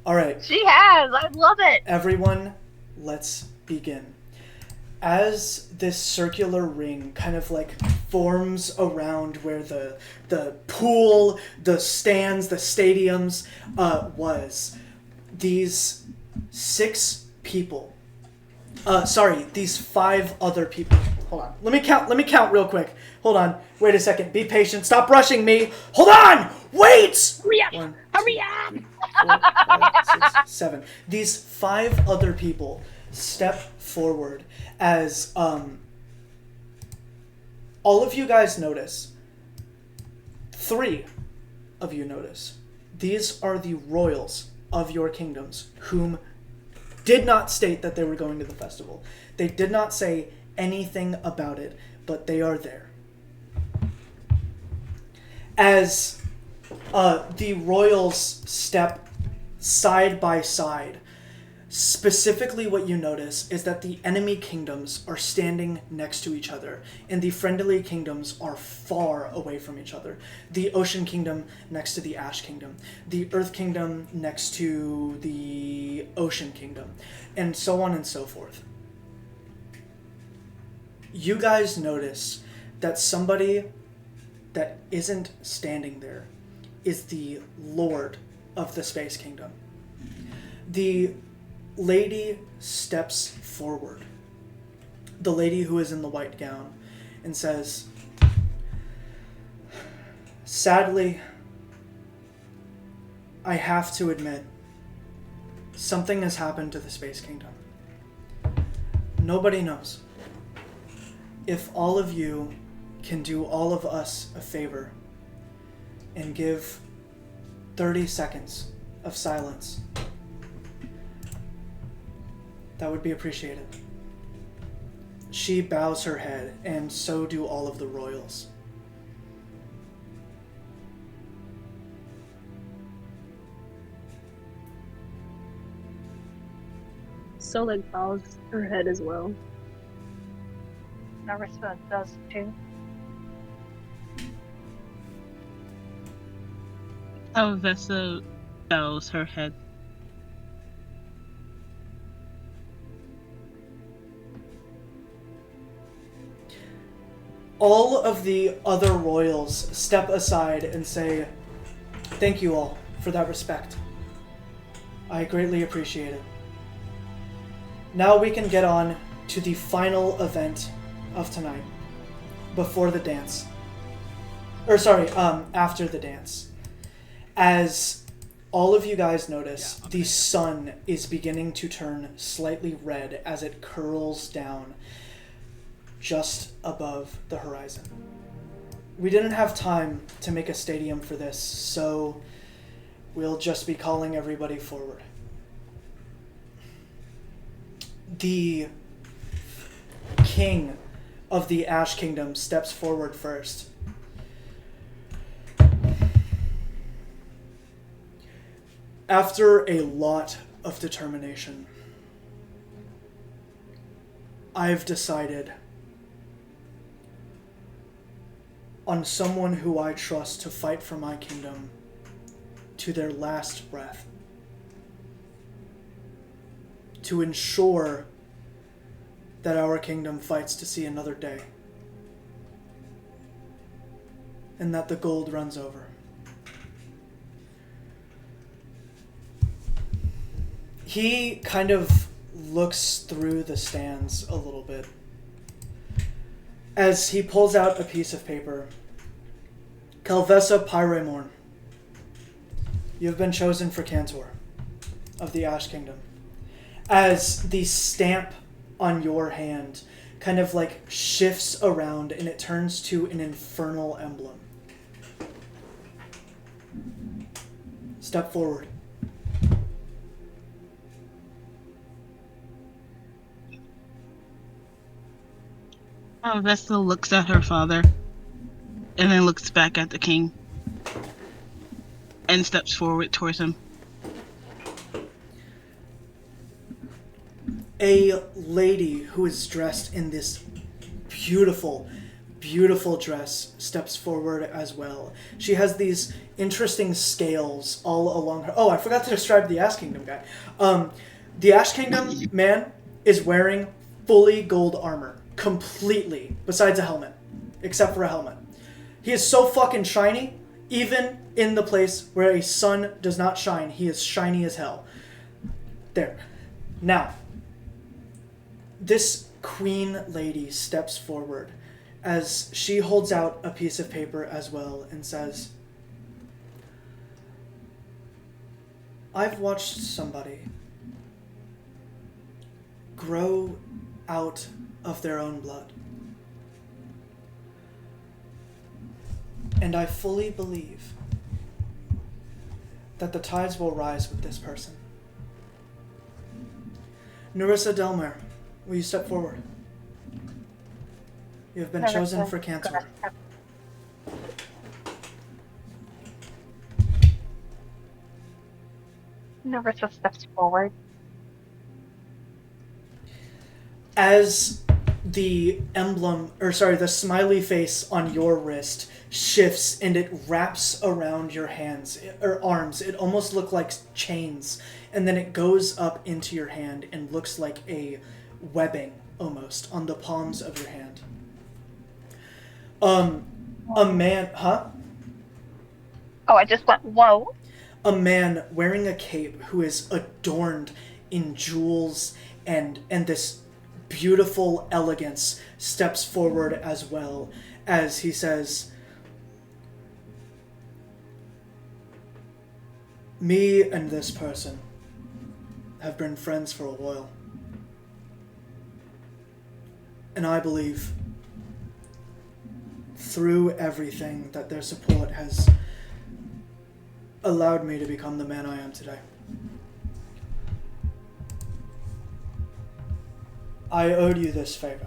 Alright, She has! I love it! everyone, let's begin. As this circular ring kind of like forms around where the pool, the stands, the stadiums was, these 6 people, these 5 other people. Hold on, let me count real quick. Hold on, wait a second, be patient, stop rushing me. Hold on, wait! Hurry up! 1, Hurry up! 4, 5, 6, 7. These 5 other people step forward as all of you guys notice. 3 of you notice. These are the royals of your kingdoms, whom did not state that they were going to the festival. They did not say anything about it, but they are there. As the royals step side by side, specifically what you notice is that the enemy kingdoms are standing next to each other, and the friendly kingdoms are far away from each other. The ocean kingdom next to the ash kingdom, the earth kingdom next to the ocean kingdom, and so on and so forth. You guys notice that somebody that isn't standing there is the Lord of the Space Kingdom. The lady steps forward. The lady who is in the white gown, and says, "Sadly, I have to admit, something has happened to the Space Kingdom. Nobody knows. If all of you can do all of us a favor and give 30 seconds of silence, that would be appreciated." She bows her head, and so do all of the royals. Solik bows her head as well. Narissa does too. Alvessa bows her head. All of the other royals step aside and say, "Thank you all for that respect. I greatly appreciate it. Now we can get on to the final event of tonight, before the dance. After the dance. As all of you guys notice, the sun is beginning to turn slightly red as it curls down just above the horizon. We didn't have time to make a stadium for this, so we'll just be calling everybody forward. The king of the Ash Kingdom steps forward first. After a lot of determination, I've decided on someone who I trust to fight for my kingdom to their last breath, to ensure that our kingdom fights to see another day, and that the gold runs over. He kind of looks through the stands a little bit as he pulls out a piece of paper. Calvessa Pyremorn, you have been chosen for Cantor of the Ash Kingdom. As the stamp on your hand kind of like shifts around and it turns to an infernal emblem. Step forward. Alvessa looks at her father and then looks back at the king and steps forward towards him. A lady who is dressed in this beautiful, beautiful dress steps forward as well. She has these interesting scales all along her... Oh, I forgot to describe the Ash Kingdom guy. The Ash Kingdom man is wearing fully gold armor. Completely. Besides a helmet. Except for a helmet. He is so fucking shiny, even in the place where a sun does not shine, he is shiny as hell. There. Now, this queen lady steps forward as she holds out a piece of paper as well and says, "I've watched somebody grow out of their own blood. And I fully believe that the tides will rise with this person. Narissa Delmer, will you step forward? You have been chosen for Cantor." Narissa steps forward. As the the smiley face on your wrist shifts and it wraps around your hands or arms, it almost looks like chains, and then it goes up into your hand and looks like a webbing almost on the palms of your hand. A man, Oh, I just went, whoa. A man wearing a cape who is adorned in jewels and this beautiful elegance steps forward as well, as he says, "Me and this person have been friends for a while. And I believe through everything that their support has allowed me to become the man I am today. I owed you this favor.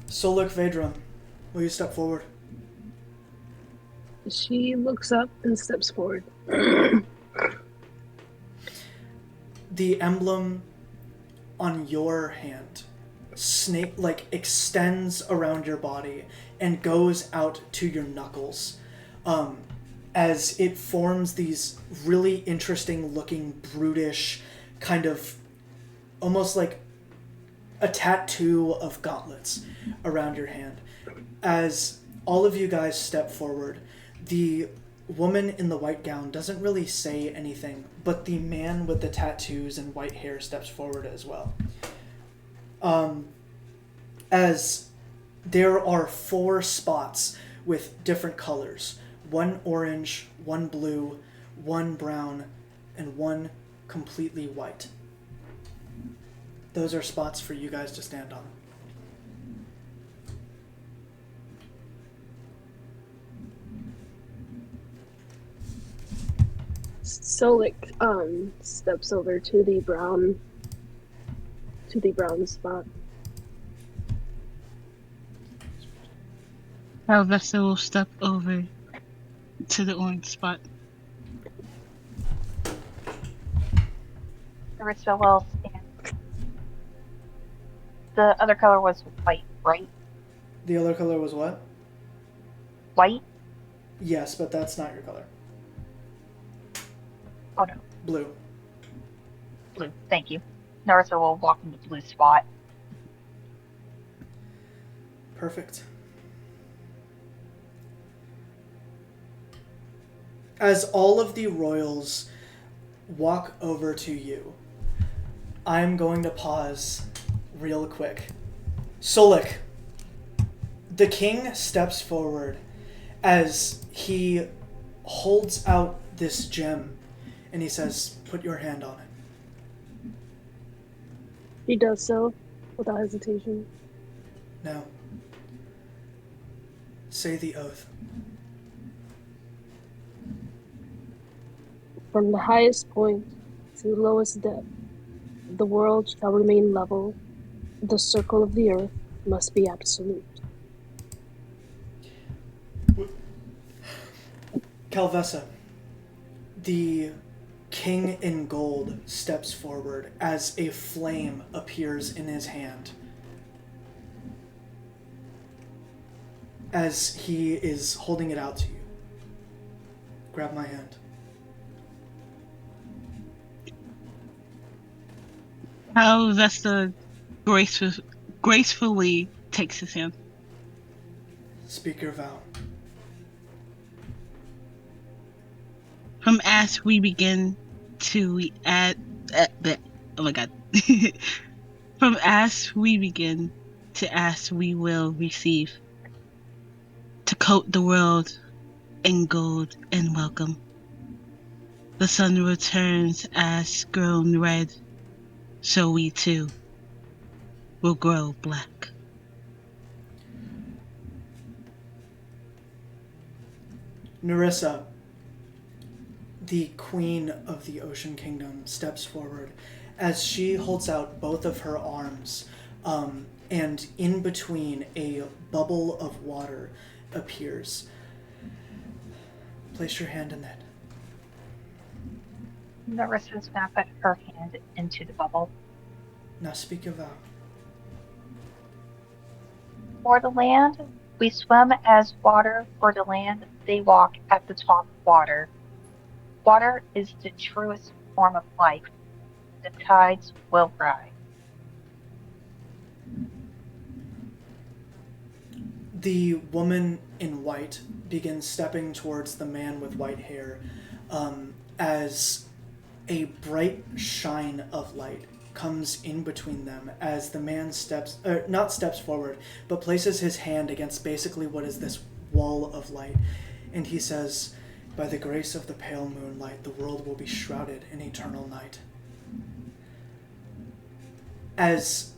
Soluk Vedram, will you step forward?" She looks up and steps forward. The emblem on your hand extends around your body and goes out to your knuckles, as it forms these really interesting looking brutish kind of almost like a tattoo of gauntlets around your hand. As all of you guys step forward, the woman in the white gown doesn't really say anything, but the man with the tattoos and white hair steps forward as well. As there are 4 spots with different colors. 1 orange, 1 blue, 1 brown, and 1 completely white. Those are spots for you guys to stand on. Solik steps over to the brown spot. Alvesta will step over to the orange spot. Narissa will stand. The other color was white, right? The other color was what? White? Yes, but that's not your color. Oh no. Blue. Blue. Thank you. Narissa will walk in the blue spot. Perfect. As all of the royals walk over to you, I'm going to pause real quick. Solik, the king steps forward as he holds out this gem and he says, "Put your hand on it." He does so without hesitation. Now, say the oath. From the highest point to the lowest depth, the world shall remain level. The circle of the earth must be absolute. Calvessa, the king in gold steps forward as a flame appears in his hand. As he is holding it out to you. Grab my hand. Alvesta gracefully takes his hand. Speak your vow. From as we begin to add, oh my god. From as we begin to as we will receive, to coat the world in gold and welcome. The sun returns as grown red, so we too will grow black. Narissa, the queen of the Ocean Kingdom, steps forward as she holds out both of her arms, and in between a bubble of water appears. Place your hand in that. Narissa's gonna put her hand into the bubble. Now speak your vow. For the land, we swim as water. For the land, they walk at the top of water. Water is the truest form of life. The tides will rise. The woman in white begins stepping towards the man with white hair, as a bright shine of light comes in between them as the man not steps forward, but places his hand against basically what is this wall of light. And he says, "By the grace of the pale moonlight, the world will be shrouded in eternal night." As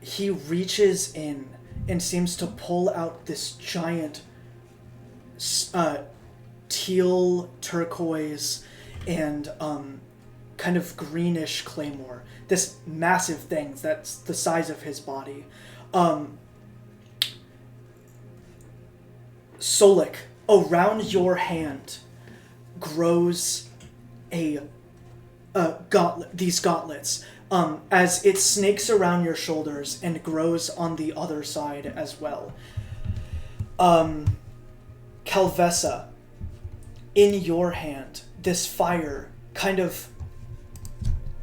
he reaches in and seems to pull out this giant teal, turquoise, and kind of greenish claymore. This massive thing that's the size of his body. Solik, around your hand grows a gauntlet. These gauntlets, as it snakes around your shoulders and grows on the other side as well. Calvessa, in your hand, this fire kind of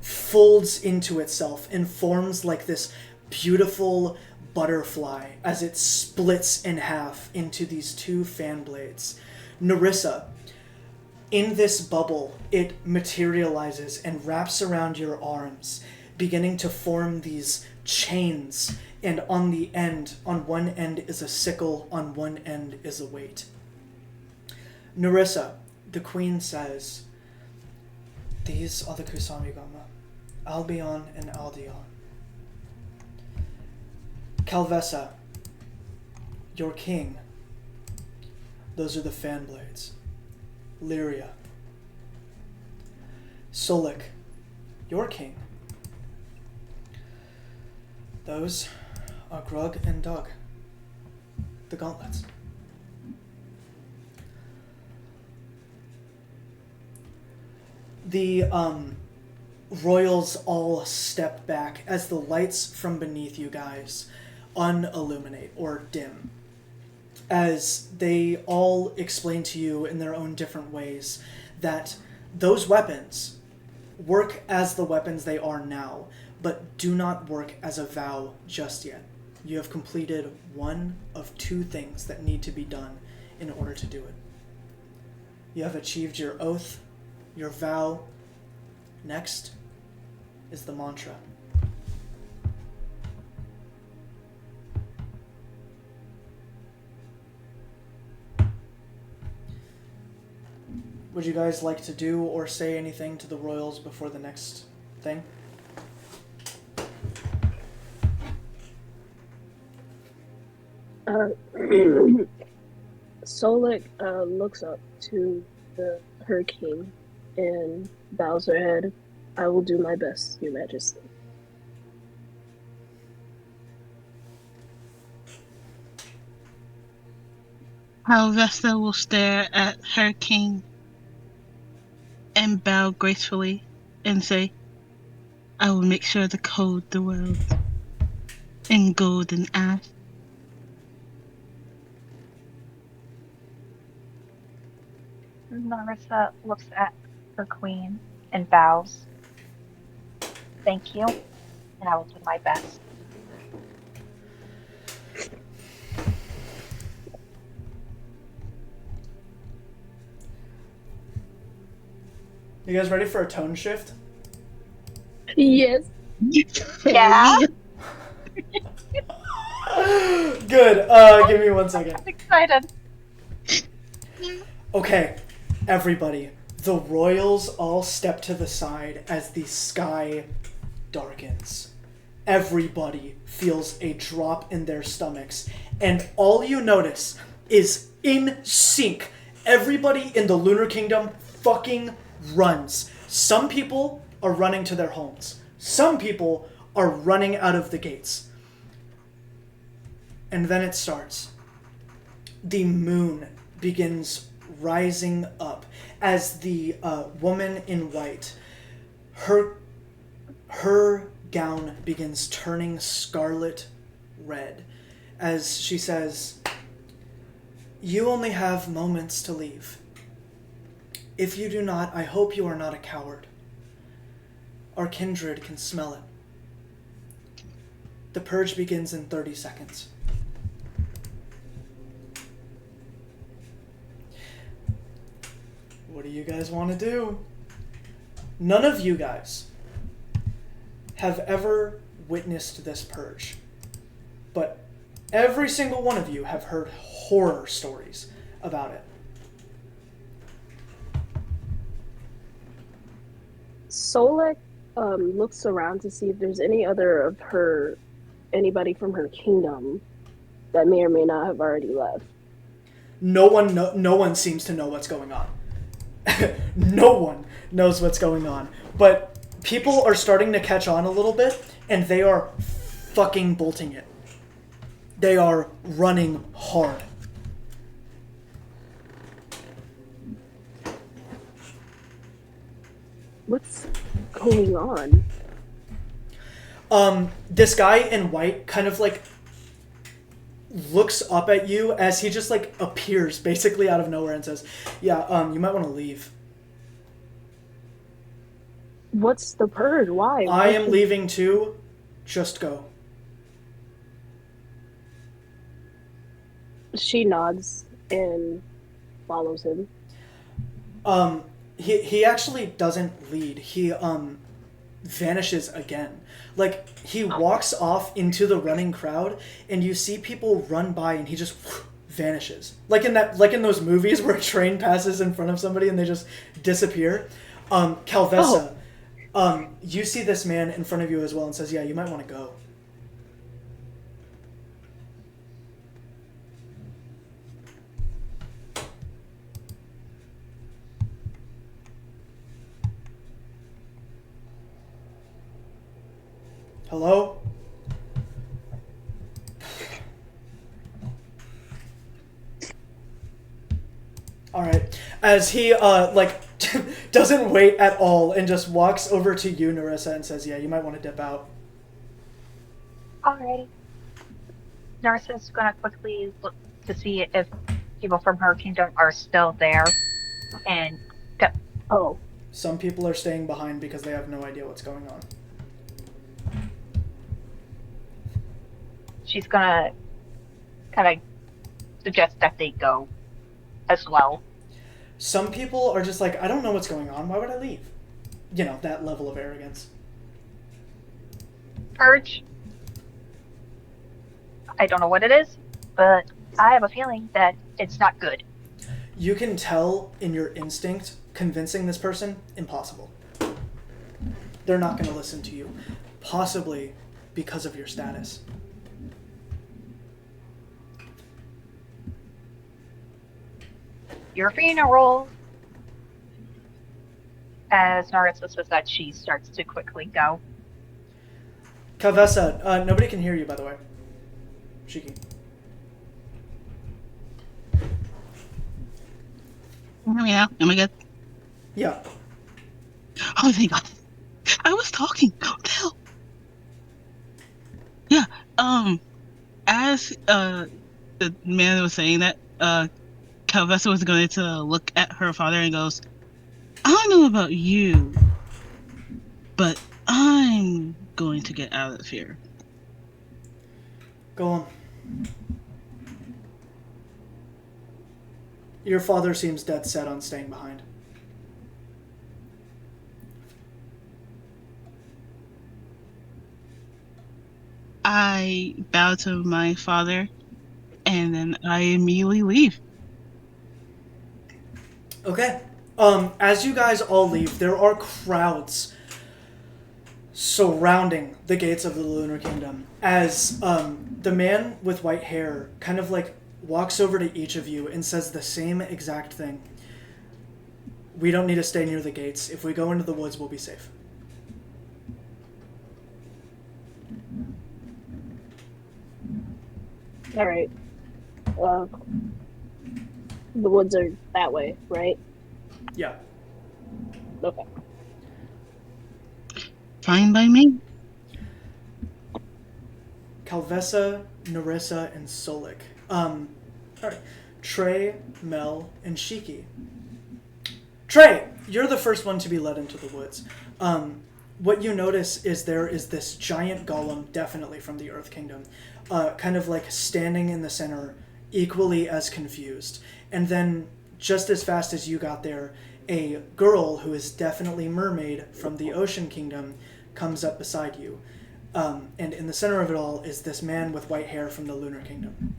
folds into itself and forms like this beautiful butterfly as it splits in half into these two fan blades. Nerissa, in this bubble, it materializes and wraps around your arms, beginning to form these chains, and on one end is a sickle, on one end is a weight. Nerissa, the queen says, "These are the Kusamigama, Albion and Aldion." Calvessa, your king, those are the fan blades. Lyria. Solik, your king, those are Grug and Doug, the gauntlets. The royals all step back as the lights from beneath you guys unilluminate or dim, as they all explain to you in their own different ways that those weapons work as the weapons they are now, but do not work as a vow just yet. You have completed one of two things that need to be done in order to do it. You have achieved your oath, your vow. Next is the mantra. Would you guys like to do or say anything to the royals before the next thing? Solik looks up to her king and bows her head. "I will do my best, Your Majesty." Calvessa will stare at her king and bow gracefully and say, "I will make sure to code the world in gold and ash." Narissa looks at her queen and bows. "Thank you, and I will do my best." You guys ready for a tone shift? Yes. Yeah? Good. Give me 1 second. I'm excited. Okay, everybody. The royals all step to the side as the sky darkens. Everybody feels a drop in their stomachs, and all you notice is in sync. Everybody in the Lunar Kingdom fucking runs. Some people are running to their homes. Some people are running out of the gates. And then it starts. The moon begins rising up as the woman in white, her gown begins turning scarlet red as she says, "You only have moments to leave. If you do not, I hope you are not a coward. Our kindred can smell it. The purge begins in 30 seconds. What do you guys want to do?" None of you guys have ever witnessed this purge, but every single one of you have heard horror stories about it. Solek looks around to see if there's anybody from her kingdom that may or may not have already left. No one seems to know what's going on. No one knows what's going on. But people are starting to catch on a little bit, and they are fucking bolting it. They are running hard. What's going on? This guy in white kind of like looks up at you as he just like appears basically out of nowhere and says, "Yeah, you might want to leave." What's the purge? Why? I am leaving too. Just go. She nods and follows him. He actually doesn't lead. He vanishes again. Like he walks off into the running crowd, and you see people run by, and he just vanishes. Like in those movies where a train passes in front of somebody and they just disappear. Calvessa, you see this man in front of you as well, and says, "Yeah, you might want to go." Hello? Alright. As he, doesn't wait at all and just walks over to you, Narissa, and says, "Yeah, you might want to dip out." Alrighty. Narissa's gonna quickly look to see if people from her kingdom are still there, and go. Oh. Some people are staying behind because they have no idea what's going on. She's gonna kind of suggest that they go as well. Some people are just like, "I don't know what's going on. Why would I leave?" You know, that level of arrogance. Purge. I don't know what it is, but I have a feeling that it's not good. You can tell in your instinct, convincing this person, impossible. They're not going to listen to you. Possibly because of your status. Your funeral. As Narissa says that, she starts to quickly go. Calvessa, nobody can hear you, by the way. Shiki. Yeah, am I good? Yeah. Oh, thank God. I was talking. What the hell? Yeah, as the man was saying that, Calvessa was going to look at her father and goes, "I don't know about you, but I'm going to get out of here." Go on. Your father seems dead set on staying behind. I bow to my father, and then I immediately leave. Okay. As you guys all leave, there are crowds surrounding the gates of the Lunar Kingdom as the man with white hair kind of like walks over to each of you and says the same exact thing. "We don't need to stay near the gates. If we go into the woods, we'll be safe." All right. The woods are that way, right? Yeah. Okay. Fine by me. Calvessa, Narissa, and Solik. Alright. Trey, Mel, and Shiki. Trey, you're the first one to be led into the woods. What you notice is there is this giant golem, definitely from the Earth Kingdom, kind of like standing in the center, equally as confused. And then, just as fast as you got there, a girl who is definitely mermaid from the Ocean Kingdom comes up beside you. And in the center of it all is this man with white hair from the Lunar Kingdom.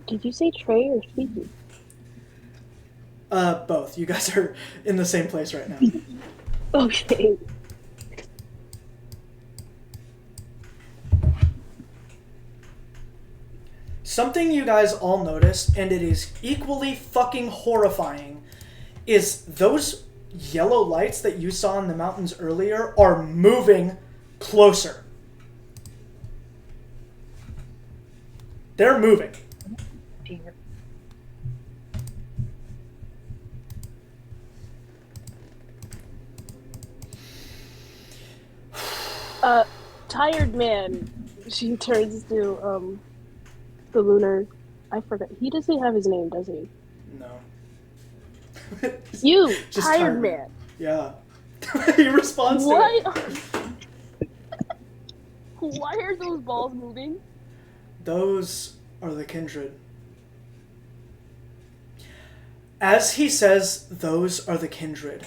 Did you say Trey or Speaky? Both. You guys are in the same place right now. Okay. Something you guys all noticed, and it is equally fucking horrifying, is those yellow lights that you saw in the mountains earlier are moving closer. They're moving. Dear. Tired man. She turns to the lunar. I forgot. He doesn't have his name, does he? No. You, Just tired man. Yeah. He responds to Why? it. Why are those balls moving? Those are the kindred. As he says, those are the kindred.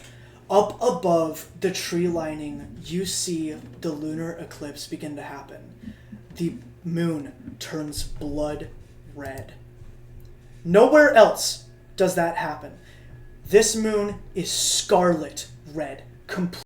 Up above the tree lining, you see the lunar eclipse begin to happen. The moon turns blood red. Nowhere else does that happen. This moon is scarlet red, complete.